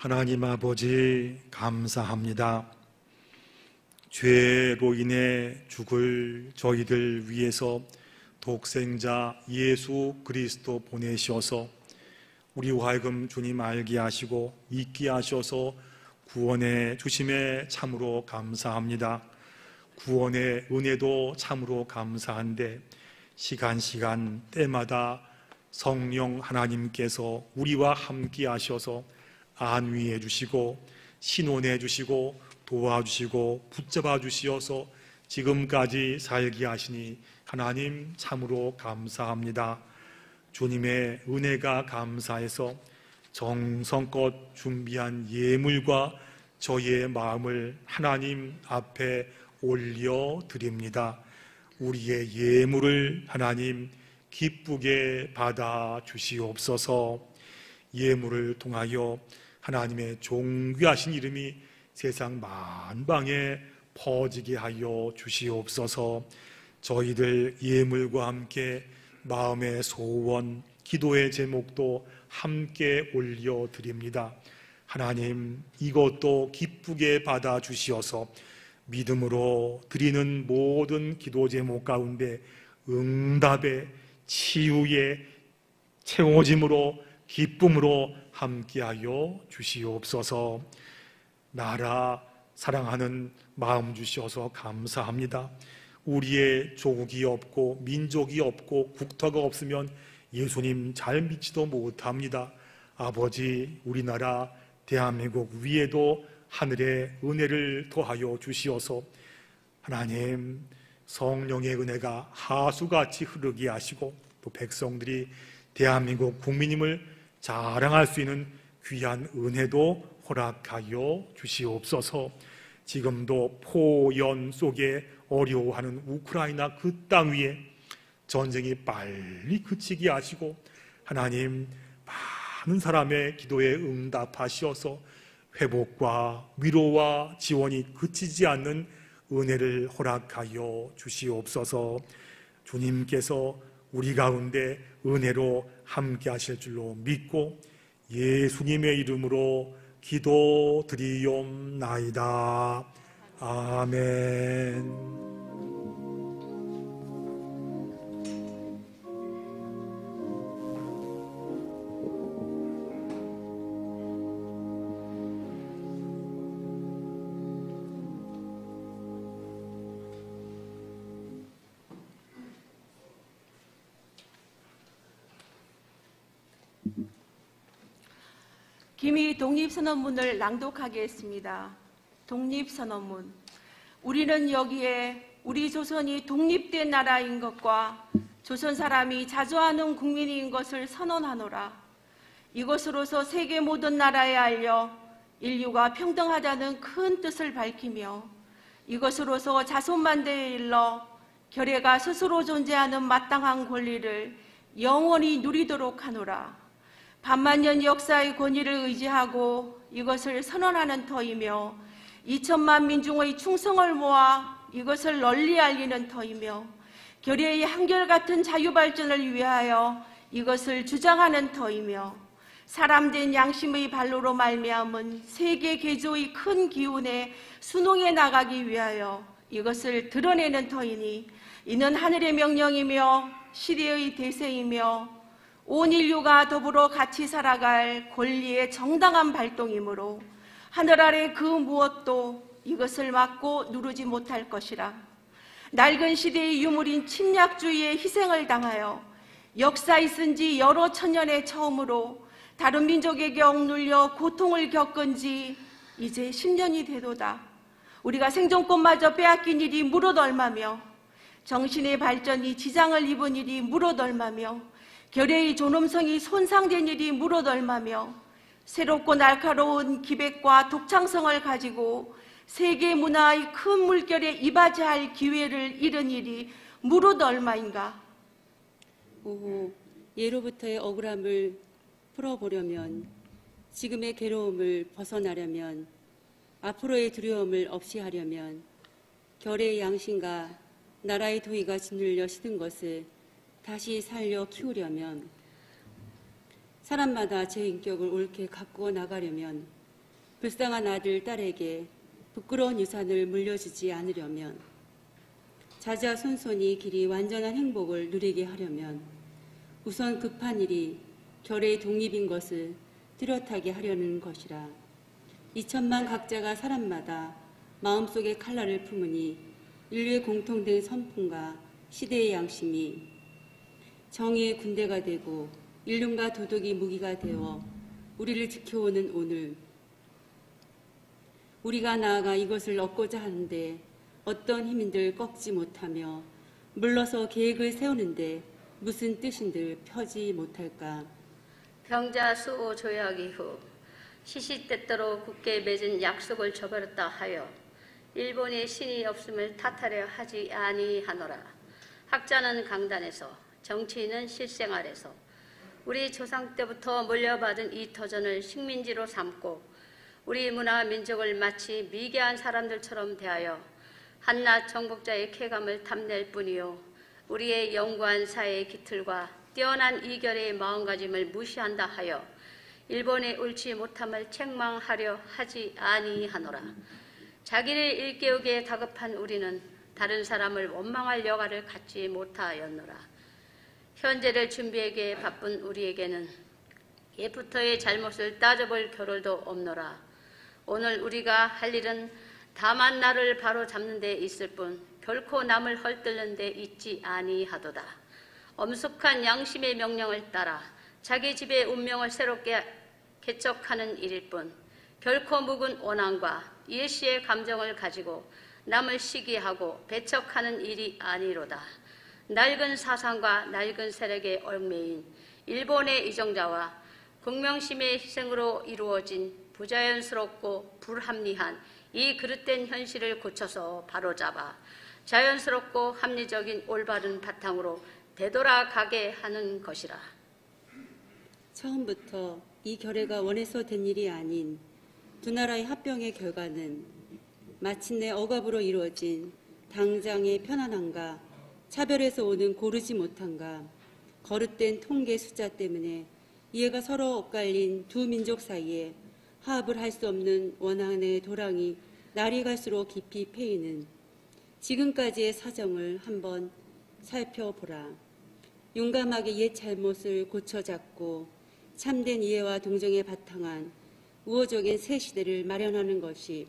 하나님 아버지 감사합니다. 죄로 인해 죽을 저희들 위해서 독생자 예수 그리스도 보내셔서 우리와 하여금 주님 알게 하시고 믿게 하셔서 구원해 주심에 참으로 감사합니다. 구원의 은혜도 참으로 감사한데 시간 때마다 성령 하나님께서 우리와 함께 하셔서 안위해 주시고 신원해 주시고 도와주시고 붙잡아 주시어서 지금까지 살게 하시니 하나님 참으로 감사합니다. 주님의 은혜가 감사해서 정성껏 준비한 예물과 저희의 마음을 하나님 앞에 올려드립니다. 우리의 예물을 하나님 기쁘게 받아 주시옵소서. 예물을 통하여 하나님의 존귀하신 이름이 세상 만방에 퍼지게 하여 주시옵소서. 저희들 예물과 함께 마음의 소원, 기도의 제목도 함께 올려드립니다. 하나님, 이것도 기쁘게 받아주시어서 믿음으로 드리는 모든 기도 제목 가운데 응답의, 치유의, 채워짐으로, 기쁨으로 함께하여 주시옵소서. 나라 사랑하는 마음 주셔서 감사합니다. 우리의 조국이 없고 민족이 없고 국토가 없으면 예수님 잘 믿지도 못합니다. 아버지, 우리나라 대한민국 위에도 하늘의 은혜를 더하여 주시어서 하나님, 성령의 은혜가 하수같이 흐르게 하시고 또 백성들이 대한민국 국민임을 자랑할 수 있는 귀한 은혜도 허락하여 주시옵소서. 지금도 포연 속에 어려워하는 우크라이나 그 땅 위에 전쟁이 빨리 그치게 하시고 하나님, 많은 사람의 기도에 응답하시어서 회복과 위로와 지원이 그치지 않는 은혜를 허락하여 주시옵소서. 주님께서 우리 가운데 은혜로 함께 하실 줄로 믿고 예수님의 이름으로 기도드리옵나이다. 아멘. 김희 독립선언문을 낭독하겠습니다. 독립선언문. 우리는 여기에 우리 조선이 독립된 나라인 것과 조선 사람이 자주하는 국민인 것을 선언하노라. 이것으로서 세계 모든 나라에 알려 인류가 평등하다는 큰 뜻을 밝히며 이것으로서 자손만대에 일러 결의가 스스로 존재하는 마땅한 권리를 영원히 누리도록 하노라. 반만년 역사의 권위를 의지하고 이것을 선언하는 터이며 2천만 민중의 충성을 모아 이것을 널리 알리는 터이며 결의의 한결같은 자유발전을 위하여 이것을 주장하는 터이며 사람된 양심의 발로로 말미암은 세계 개조의 큰 기운에 순응해 나가기 위하여 이것을 드러내는 터이니 이는 하늘의 명령이며 시대의 대세이며 온 인류가 더불어 같이 살아갈 권리의 정당한 발동이므로 하늘 아래 그 무엇도 이것을 막고 누르지 못할 것이라. 낡은 시대의 유물인 침략주의의 희생을 당하여 역사 있은 지 여러 천년의 처음으로 다른 민족에게 억눌려 고통을 겪은 지 이제 10년이 되도다. 우리가 생존권마저 빼앗긴 일이 무릇 얼마며 정신의 발전이 지장을 입은 일이 무릇 얼마며 결의의 존엄성이 손상된 일이 무릇 얼마며 새롭고 날카로운 기백과 독창성을 가지고 세계 문화의 큰 물결에 이바지할 기회를 잃은 일이 무릇 얼마인가. 오후 예로부터의 억울함을 풀어보려면, 지금의 괴로움을 벗어나려면, 앞으로의 두려움을 없이 하려면, 결의 양심과 나라의 도의가 짓눌려 시든 것을 다시 살려 키우려면, 사람마다 제 인격을 옳게 가꾸어 나가려면, 불쌍한 아들, 딸에게 부끄러운 유산을 물려주지 않으려면, 자자손손이 길이 완전한 행복을 누리게 하려면 우선 급한 일이 결의 독립인 것을 뚜렷하게 하려는 것이라. 2천만 각자가 사람마다 마음속에 칼날을 품으니 인류의 공통된 선풍과 시대의 양심이 정의의 군대가 되고 인륜과 도덕이 무기가 되어 우리를 지켜오는 오늘, 우리가 나아가 이것을 얻고자 하는데 어떤 힘인들 꺾지 못하며 물러서 계획을 세우는데 무슨 뜻인들 펴지 못할까. 병자 수호 조약 이후 시시때때로 굳게 맺은 약속을 저버렸다 하여 일본의 신이 없음을 탓하려 하지 아니하노라. 학자는 강단에서, 정치인은 실생활에서 우리 조상 때부터 물려받은 이 터전을 식민지로 삼고 우리 문화 민족을 마치 미개한 사람들처럼 대하여 한낱 정복자의 쾌감을 탐낼 뿐이요 우리의 영구한 사회의 기틀과 뛰어난 이결의 마음가짐을 무시한다 하여 일본의 옳지 못함을 책망하려 하지 아니하노라. 자기를 일깨우기에 다급한 우리는 다른 사람을 원망할 여가를 갖지 못하였노라. 현재를 준비하기에 바쁜 우리에게는 예부터의 잘못을 따져볼 겨를도 없노라. 오늘 우리가 할 일은 다만 나를 바로 잡는 데 있을 뿐 결코 남을 헐뜯는 데 있지 아니하도다. 엄숙한 양심의 명령을 따라 자기 집의 운명을 새롭게 개척하는 일일 뿐 결코 묵은 원한과 예시의 감정을 가지고 남을 시기하고 배척하는 일이 아니로다. 낡은 사상과 낡은 세력에 얽매인 일본의 이정자와 국명심의 희생으로 이루어진 부자연스럽고 불합리한 이 그릇된 현실을 고쳐서 바로잡아 자연스럽고 합리적인 올바른 바탕으로 되돌아가게 하는 것이라. 처음부터 이 결의가 원해서 된 일이 아닌 두 나라의 합병의 결과는 마침내 억압으로 이루어진 당장의 편안함과 차별에서 오는 고르지 못함과 거릇된 통계 숫자 때문에 이해가 서로 엇갈린 두 민족 사이에 화합을 할 수 없는 원한의 도랑이 날이 갈수록 깊이 패이는 지금까지의 사정을 한번 살펴보라. 용감하게 옛 잘못을 고쳐잡고 참된 이해와 동정에 바탕한 우호적인 새 시대를 마련하는 것이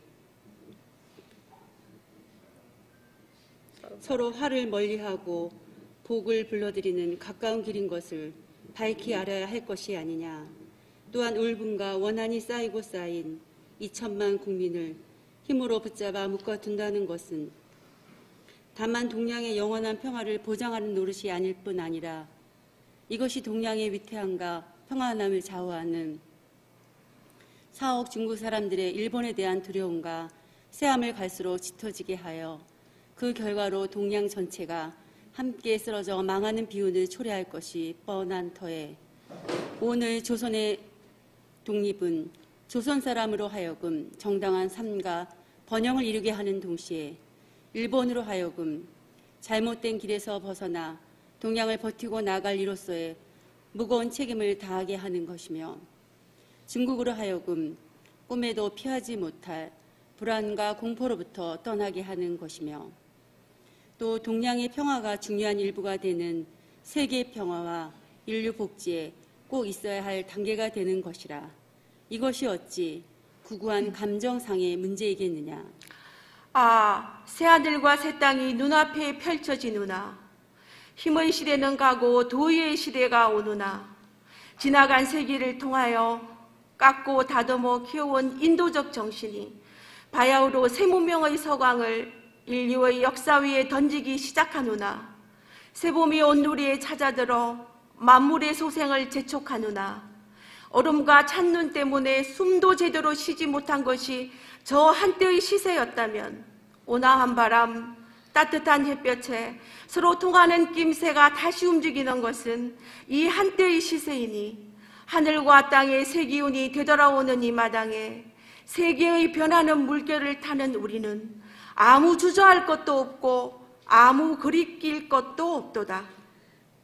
서로 화를 멀리하고 복을 불러들이는 가까운 길인 것을 밝히 알아야 할 것이 아니냐. 또한 울분과 원한이 쌓이고 쌓인 2천만 국민을 힘으로 붙잡아 묶어둔다는 것은 다만 동양의 영원한 평화를 보장하는 노릇이 아닐 뿐 아니라 이것이 동양의 위태함과 평안함을 좌우하는 4억 중국 사람들의 일본에 대한 두려움과 새함을 갈수록 짙어지게 하여 그 결과로 동양 전체가 함께 쓰러져 망하는 비운을 초래할 것이 뻔한 터에 오늘 조선의 독립은 조선 사람으로 하여금 정당한 삶과 번영을 이루게 하는 동시에 일본으로 하여금 잘못된 길에서 벗어나 동양을 버티고 나갈 이로서의 무거운 책임을 다하게 하는 것이며 중국으로 하여금 꿈에도 피하지 못할 불안과 공포로부터 떠나게 하는 것이며 또 동양의 평화가 중요한 일부가 되는 세계 평화와 인류 복지에 꼭 있어야 할 단계가 되는 것이라. 이것이 어찌 구구한 감정상의 문제이겠느냐. 새하늘과 새 땅이 눈앞에 펼쳐지누나 힘의 시대는 가고 도의의 시대가 오누나 지나간 세기를 통하여 깎고 다듬어 키워온 인도적 정신이 바야흐로 새 문명의 서광을 인류의 역사 위에 던지기 시작하누나 새봄이 온누리에 찾아들어 만물의 소생을 재촉하누나 얼음과 찬눈 때문에 숨도 제대로 쉬지 못한 것이 저 한때의 시세였다면 온화한 바람, 따뜻한 햇볕에 서로 통하는 낌새가 다시 움직이는 것은 이 한때의 시세이니 하늘과 땅의 새 기운이 되돌아오는 이 마당에 세계의 변하는 물결을 타는 우리는 아무 주저할 것도 없고 아무 그리낄 것도 없도다.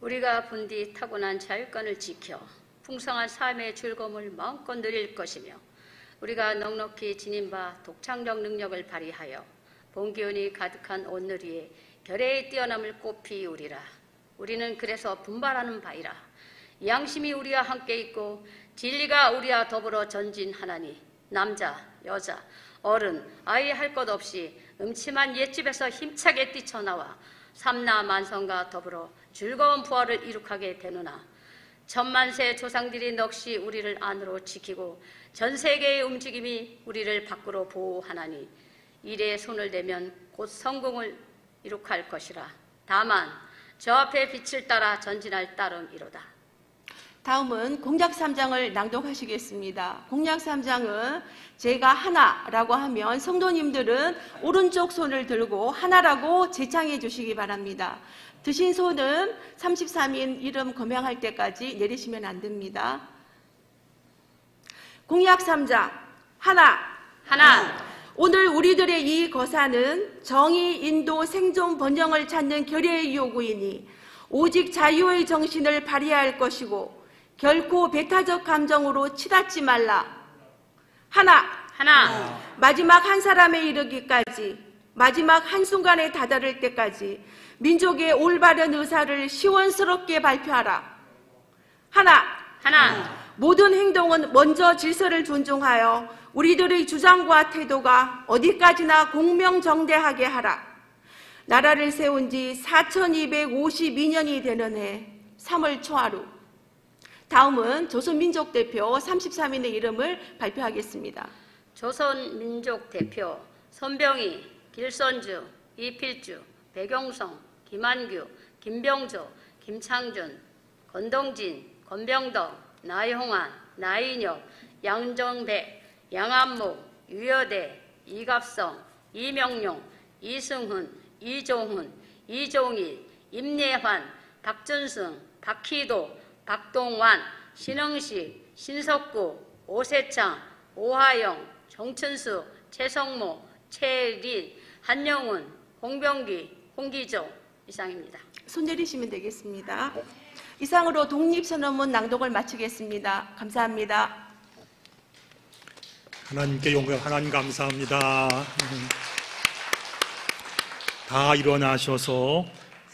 우리가 본디 타고난 자유권을 지켜 풍성한 삶의 즐거움을 마음껏 누릴 것이며 우리가 넉넉히 지닌 바 독창적 능력을 발휘하여 본기운이 가득한 온누리에 결의의 뛰어남을 꽃피우리라. 우리는 그래서 분발하는 바이라. 양심이 우리와 함께 있고 진리가 우리와 더불어 전진하나니 남자, 여자, 어른, 아이 할 것 없이 음침한 옛집에서 힘차게 뛰쳐나와 삼나 만성과 더불어 즐거운 부활을 이룩하게 되누나 천만세 조상들이 넋이 우리를 안으로 지키고 전 세계의 움직임이 우리를 밖으로 보호하나니 일에 손을 대면 곧 성공을 이룩할 것이라. 다만 저 앞에 빛을 따라 전진할 따름이로다. 다음은 공약 3장을 낭독하시겠습니다. 공약 3장은 제가 하나라고 하면 성도님들은 오른쪽 손을 들고 하나라고 제창해 주시기 바랍니다. 드신 손은 33인 이름 거명할 때까지 내리시면 안 됩니다. 공약 3장 하나. 오늘 우리들의 이 거사는 정의, 인도, 생존, 번영을 찾는 결의의 요구이니 오직 자유의 정신을 발휘할 것이고 결코 배타적 감정으로 치닫지 말라. 하나. 마지막 한 사람에 이르기까지, 마지막 한순간에 다다를 때까지 민족의 올바른 의사를 시원스럽게 발표하라. 하나. 모든 행동은 먼저 질서를 존중하여 우리들의 주장과 태도가 어디까지나 공명정대하게 하라. 나라를 세운 지 4252년이 되는 해 3월 초하루. 다음은 조선민족대표 33인의 이름을 발표하겠습니다. 조선민족대표 손병희, 길선주, 이필주, 백용성, 김한규, 김병조, 김창준, 권동진, 권병덕, 나영환, 나인혁, 양정백, 양한목, 유여대, 이갑성, 이명용, 이승훈, 이종훈, 이종일, 임예환, 박준승, 박희도, 박동환, 신흥식, 신석구, 오세창, 오하영, 정춘수, 최성모, 최린, 한영훈, 홍병기, 홍기조. 이상입니다. 손 내리시면 되겠습니다. 이상으로 독립선언문 낭독을 마치겠습니다. 감사합니다. 하나님께 영광, 하나님 감사합니다. 다 일어나셔서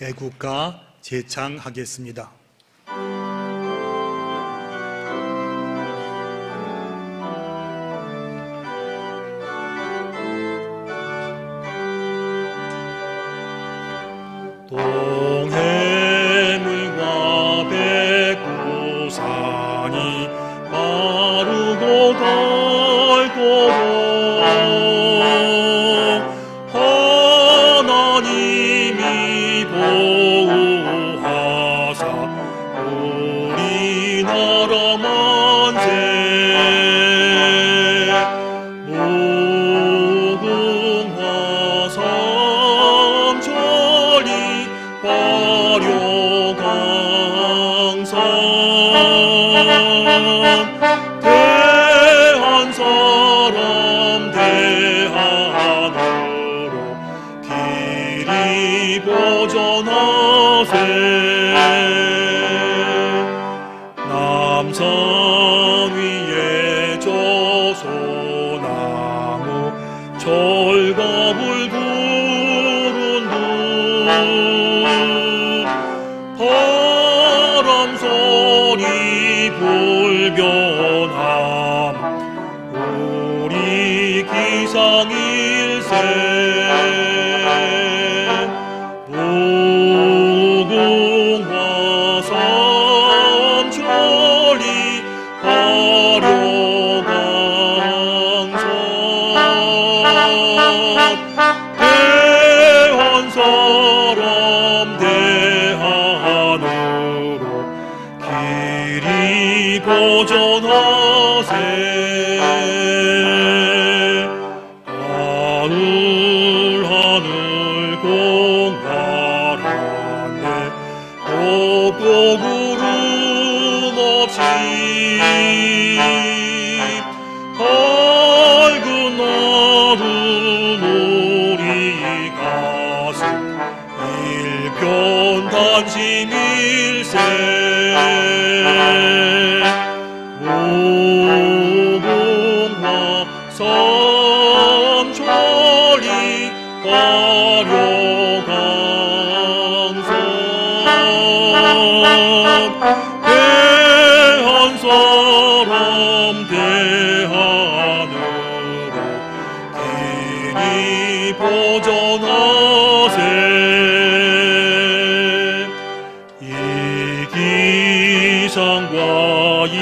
애국가 제창하겠습니다. 동해물과 백두산이 마르고 닳도록 하나님이 보호하사 우리나라 만세. 무궁화 삼천리 화려강산 대한 사람 대한으로 길이 보전하세. 남산 위에 저소나무 철갑을 부른 듯 바람 소리 불변함 우리 기상일세. 무궁화 삼천리 화려강산 대한 사람 대한으로 길이 보전하세. 하늘 공활하네 꼭꼭 구름 없이 밝은 날은 우리 가슴 일편 단심일세. 무궁화 삼천리 화려강산 대한 사람 대한으로 길이 보전하세. 이 기상과 이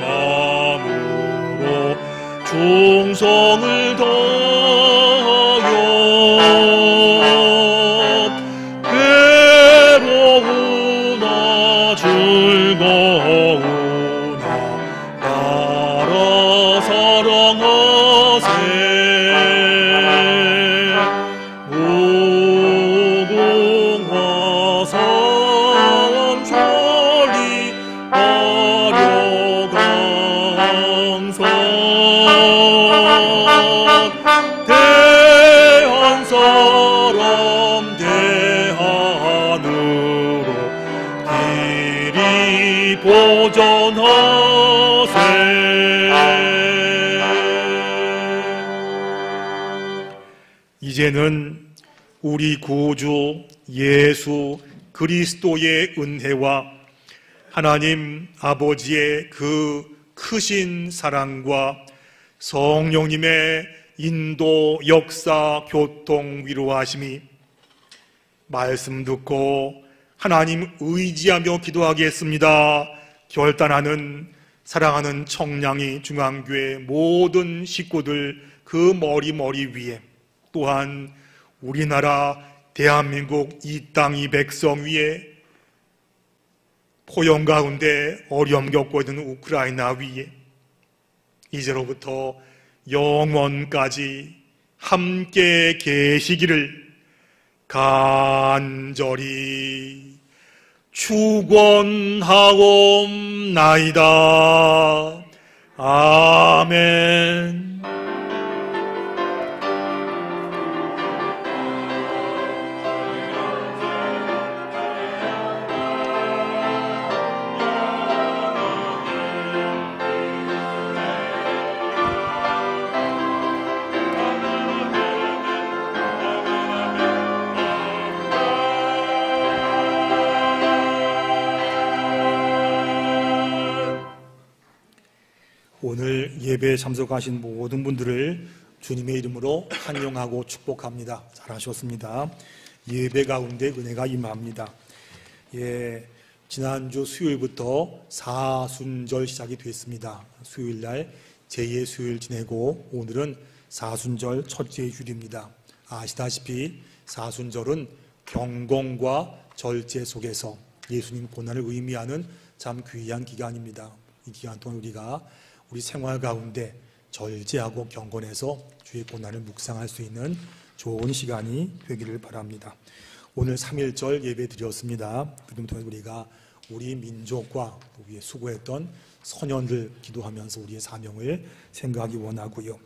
마음으로 충성을 다하여 괴로우나 즐거우나 나라 사랑하세. 무궁화 이제는 우리 구주 예수 그리스도의 은혜와 하나님 아버지의 그 크신 사랑과 성령님의 인도, 역사, 교통, 위로하심이 말씀 듣고 하나님 의지하며 기도하겠습니다 결단하는 사랑하는 청량리 중앙교회 모든 식구들 그 머리 위에, 또한 우리나라 대한민국 이 땅 이 백성 위에, 포영 가운데 어려움 겪고 있는 우크라이나 위에 이제로부터 영원까지 함께 계시기를 간절히 축원하옵나이다. 아멘. 오늘 예배에 참석하신 모든 분들을 주님의 이름으로 환영하고 축복합니다. 잘하셨습니다. 예배 가운데 은혜가 임합니다. 지난주 수요일부터 사순절 시작이 됐습니다. 수요일날 제2의 수요일 지내고 오늘은 사순절 첫째 주일입니다. 아시다시피 사순절은 경공과 절제 속에서 예수님 고난을 의미하는 참 귀한 기간입니다. 이 기간 동안 우리가 우리 생활 가운데 절제하고 경건해서 주의 고난을 묵상할 수 있는 좋은 시간이 되기를 바랍니다. 오늘 3.1절 예배 드렸습니다. 그럼 통해서 우리가 우리 민족과 우리의 수고했던 선현들 기도하면서 우리의 사명을 생각하기 원하고요.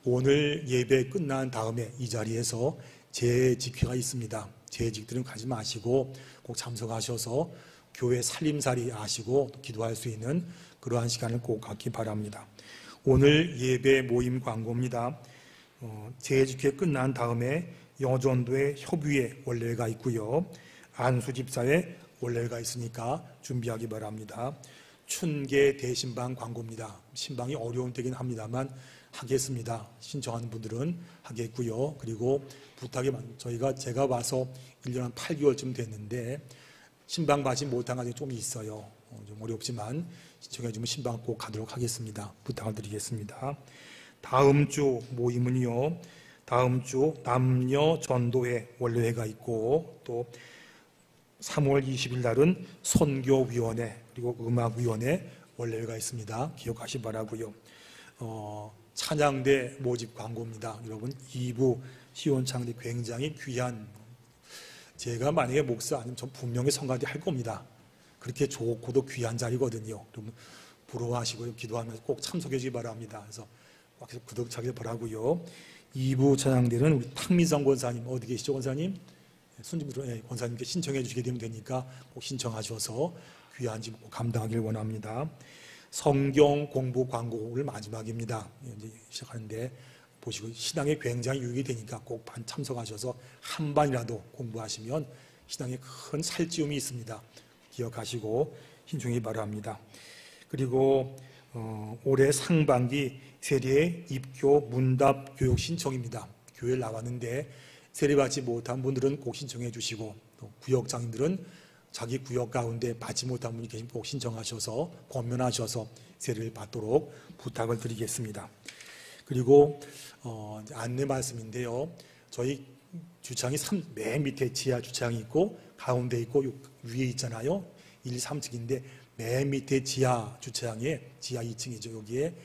오늘 예배 끝난 다음에 이 자리에서 재직회가 있습니다. 재직들은 가지 마시고 꼭 참석하셔서 교회 살림살이 하시고 기도할 수 있는 그러한 시간을 꼭 갖기 바랍니다. 오늘 예배 모임 광고입니다. 재직회 끝난 다음에 여전도의 협의회 원래가 있고요. 안수집사의 원래가 있으니까 준비하기 바랍니다. 춘계 대신방 광고입니다. 신방이 어려운 때긴 합니다만 하겠습니다. 신청하는 분들은 하겠고요. 그리고 부탁이 제가 와서 1년 한 8개월쯤 됐는데 신방 받지 못한 가정이 좀 있어요. 좀 어렵지만 신청해주면 신방 꼭 가도록 하겠습니다. 부탁을 드리겠습니다. 다음 주 모임은요, 다음 주 남녀 전도회 원래회가 있고 또 3월 20일 날은 선교위원회 그리고 음악위원회 원래회가 있습니다. 기억하시 바라고요. 찬양대 모집 광고입니다. 여러분 2부 시온창대 굉장히 귀한, 제가 만약에 목사 아니면 전 분명히 성가대 할 겁니다. 그렇게 좋고도 귀한 자리거든요. 여러분 부러워하시고 기도하면서 꼭 참석해 주기 바랍니다. 그래서 꼭 구독하길 바라고요. 2부 찬양대는 우리 탁미성 권사님 어디 계시죠, 권사님? 순진으로 권사님께 신청해 주시게 되면 되니까 꼭 신청하셔서 귀한 집 꼭 감당하길 원합니다. 성경 공부 광고를 마지막입니다. 이제 시작하는데 보시고 신앙에 굉장히 유익이 되니까 꼭 반 참석하셔서 한 반이라도 공부하시면 신앙에 큰 살찌움이 있습니다. 기억하시고 신청이 바랍니다. 그리고 올해 상반기 세례 입교 문답 교육 신청입니다. 교회를 나왔는데 세례받지 못한 분들은 꼭 신청해 주시고 또 구역장님들은 자기 구역 가운데 받지 못한 분이 계시면 꼭 신청하셔서 권면하셔서 세례를 받도록 부탁을 드리겠습니다. 그리고 안내 말씀인데요. 저희 주차장이 맨 밑에 지하 주차장이 있고 가운데 있고 위에 있잖아요. 1, 3층인데 맨 밑에 지하 주차장에 지하 2층이죠. 여기에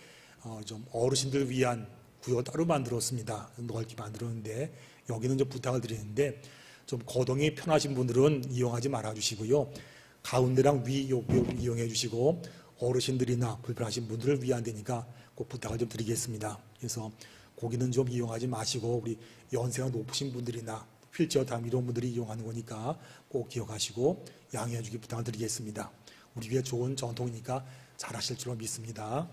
좀 어르신들 위한 구역 따로 만들었습니다. 넓게 만들었는데 여기는 좀 부탁을 드리는데 좀 거동이 편하신 분들은 이용하지 말아 주시고요. 가운데랑 위 이용해 주시고 어르신들이나 불편하신 분들을 위한 데니까 꼭 부탁을 좀 드리겠습니다. 그래서 거기는 좀 이용하지 마시고 우리 연세가 높으신 분들이나 휠체어 다 이런 분들이 이용하는 거니까 꼭 기억하시고 양해해 주기 부탁을 드리겠습니다. 우리 위해 좋은 전통이니까 잘하실 줄로 믿습니다.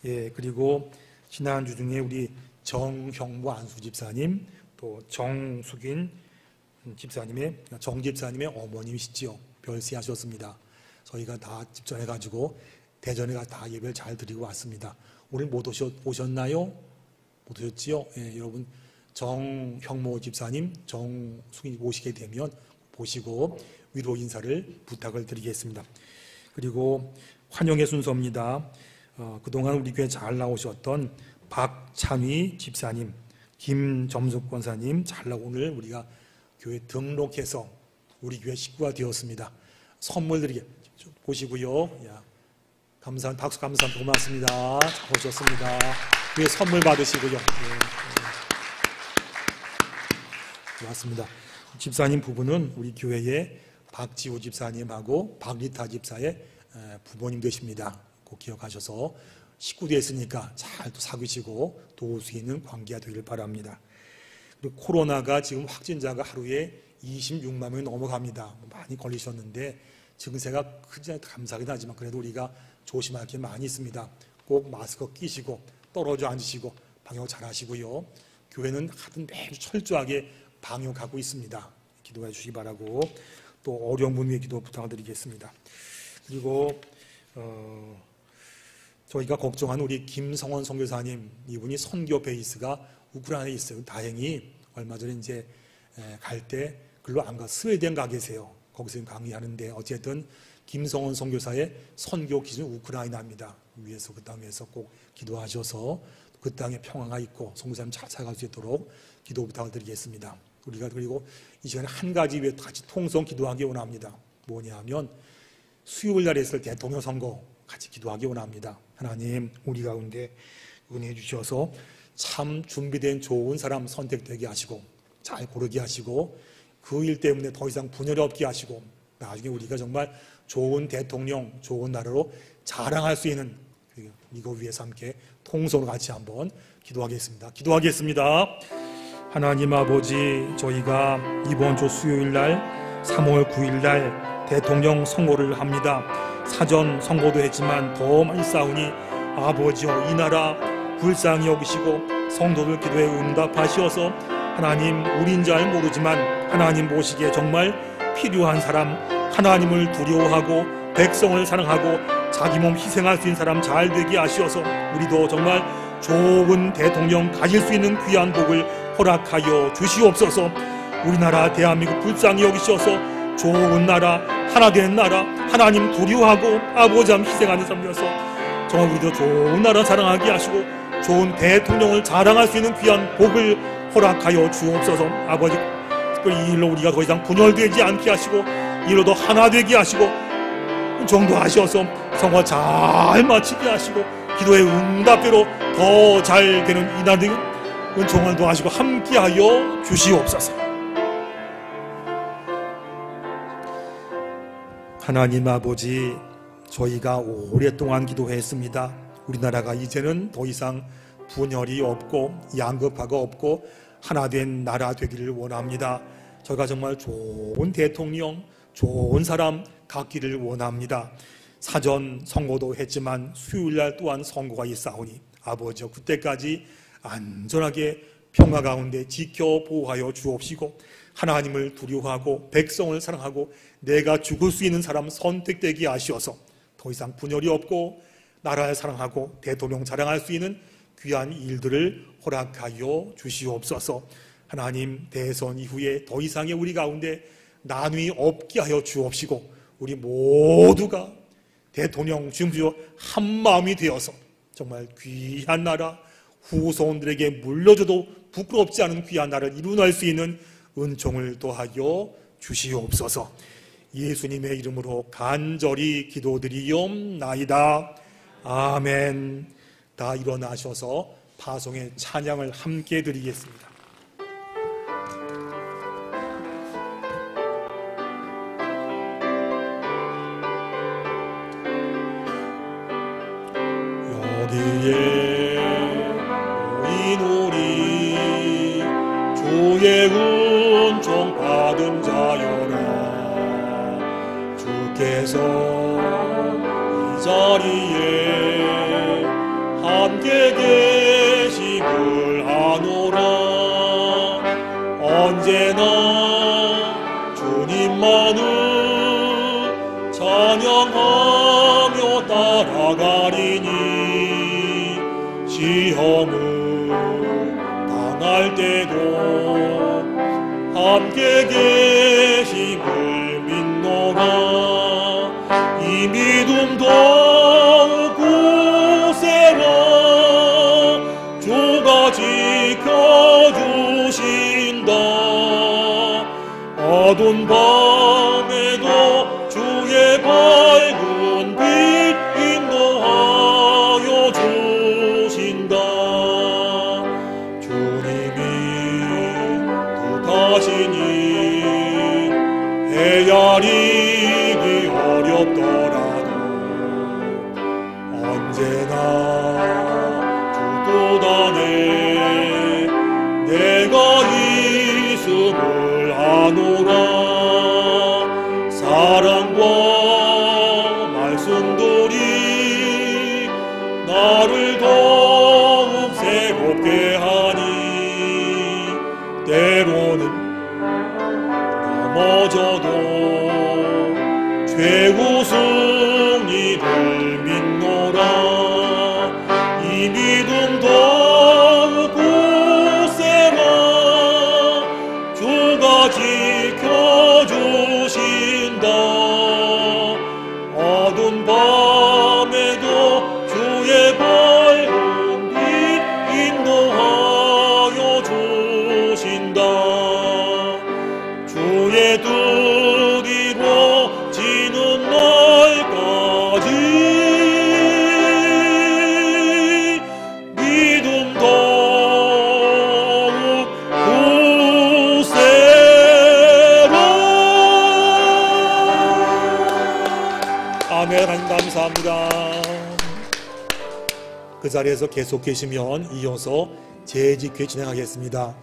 그리고 지난주 중에 우리 정형모 안수집사님 또 정숙인 집사님의 정 집사님의 어머님이시지요. 별세하셨습니다. 저희가 다 집전해가지고 대전에 다 예배를 잘 드리고 왔습니다. 오늘 못 오셨나요? 못 오셨지요? 예, 여러분 정형모 집사님, 정숙인 오시게 되면 보시고 위로 인사를 부탁을 드리겠습니다. 그리고 환영의 순서입니다. 그동안 우리 교회 잘 나오셨던 박찬희 집사님, 김점숙 권사님 잘 나오고 오늘 우리가 교회 등록해서 우리 교회 식구가 되었습니다. 선물 드리게 보시고요. 야, 박수 감사합니다. 고맙습니다. 잘 오셨습니다. 교회 선물 받으시고요. 고맙습니다. 집사님 부부는 우리 교회의 박지우 집사님하고 박리타 집사의 부모님 되십니다. 꼭 기억하셔서 식구 됐으니까 잘 또 사귀시고 도울 수 있는 관계가 되기를 바랍니다. 그리고 코로나가 지금 확진자가 하루에 26만 명이 넘어갑니다. 많이 걸리셨는데 증세가 크지 감사하긴 하지만 그래도 우리가 조심할 게 많이 있습니다. 꼭 마스크 끼시고 떨어져 앉으시고 방역 잘 하시고요. 교회는 하여튼 매일 철저하게 방역하고 있습니다. 기도해 주시기 바라고 또 어려운 분 위해 기도 부탁드리겠습니다. 그리고 저희가 걱정하는 우리 김성원 선교사님, 이분이 선교 베이스가 우크라이나에 있어요. 다행히 얼마 전에 이제 갈 때 글로 안 가 스웨덴 가 계세요. 거기서 강의하는데 어쨌든 김성원 선교사의 선교 기준 우크라이나입니다. 위에서 그 땅에서 꼭 기도하셔서 그 땅에 평화가 있고 선교사님 잘 살아갈 수 있도록 기도 부탁드리겠습니다. 우리가 그리고 이 시간에 한 가지 위해 같이 통성 기도하기 원합니다. 뭐냐면 수요일 날에 있을 대통령 선거 같이 기도하기 원합니다. 하나님 우리 가운데 은혜해 주셔서 참 준비된 좋은 사람 선택되게 하시고 잘 고르게 하시고 그 일 때문에 더 이상 분열이 없게 하시고 나중에 우리가 정말 좋은 대통령, 좋은 나라로 자랑할 수 있는 이거 위해서 함께 통성으로 같이 한번 기도하겠습니다. 기도하겠습니다. 하나님 아버지, 저희가 이번 주 수요일 날 3월 9일 날 대통령 선거를 합니다. 사전 선거도 했지만 더 많이 싸우니 아버지여 이 나라 불쌍히 여기시고 성도들 기도에 응답하시어서 하나님 우린 잘 모르지만 하나님 보시기에 정말 필요한 사람, 하나님을 두려워하고 백성을 사랑하고 자기 몸 희생할 수 있는 사람 잘 되게 하시어서 우리도 정말 좋은 대통령 가질 수 있는 귀한 복을 허락하여 주시옵소서. 우리나라 대한민국 불쌍히 여기셔서 좋은 나라, 하나 된 나라, 하나님 두려워하고 아버지함 희생하는 삶이어서 정말 우리도 좋은 나라 자랑하게 하시고 좋은 대통령을 자랑할 수 있는 귀한 복을 허락하여 주옵소서. 아버지 특별히 이 일로 우리가 더 이상 분열되지 않게 하시고 이로도 하나 되게 하시고 정도하셔서 선거 잘 마치게 하시고 기도의 응답대로 더 잘 되는 이날들 은총을 도와주시고 함께하여 주시옵소서. 하나님 아버지, 저희가 오랫동안 기도했습니다. 우리나라가 이제는 더 이상 분열이 없고 양극화가 없고 하나 된 나라 되기를 원합니다. 저희가 정말 좋은 대통령, 좋은 사람 갖기를 원합니다. 사전 선거도 했지만 수요일날 또한 선거가 있사오니 아버지여 그때까지 안전하게 평화 가운데 지켜 보호하여 주옵시고 하나님을 두려워하고 백성을 사랑하고 내가 죽을 수 있는 사람 선택되게 하시어서 더 이상 분열이 없고 나라를 사랑하고 대통령 자랑할 수 있는 귀한 일들을 허락하여 주시옵소서. 하나님 대선 이후에 더 이상의 우리 가운데 나눔이 없게 하여 주옵시고 우리 모두가 대통령 주여 한 마음이 되어서 정말 귀한 나라 후손들에게 물려줘도 부끄럽지 않은 귀한 나라를 이루어낼 수 있는 은총을 더하여 주시옵소서. 예수님의 이름으로 간절히 기도드리옵나이다. 아멘. 다 일어나셔서 파송의 찬양을 함께 드리겠습니다. 여기에 모인 우리 주의 은총 받은 자여라. 주께서 이 자리에 함께 계심을 하노라. 언제나 주님만을 찬양하며 따라가리니 시험을 당할 때도 함께 계심을 믿노라. 이 믿음 더욱 굳세라. 주가 지켜주신다. 어두운 밤에도 주의 밝은 빛 인도하여 주신다. 주님이 뜻하시니 헤아리기 어렵더라도 언제나 주 뜻 안에 내가 있음을 아노라. 사랑과 말씀들이 나를 더욱 새롭게 하니 때로는 넘어져도 최후 승리를 믿노라. 이 믿음 더욱 굳세라. 주가 지켜주신다. 어두운 밤에도 주의 밝은 빛 인도하여 주신다. 주의 뜻 이루어지는 날까지 믿음 더욱 굳세라. 아멘. 하나님 감사합니다. 그 자리에서 계속 계시면 이어서 재직회 진행하겠습니다.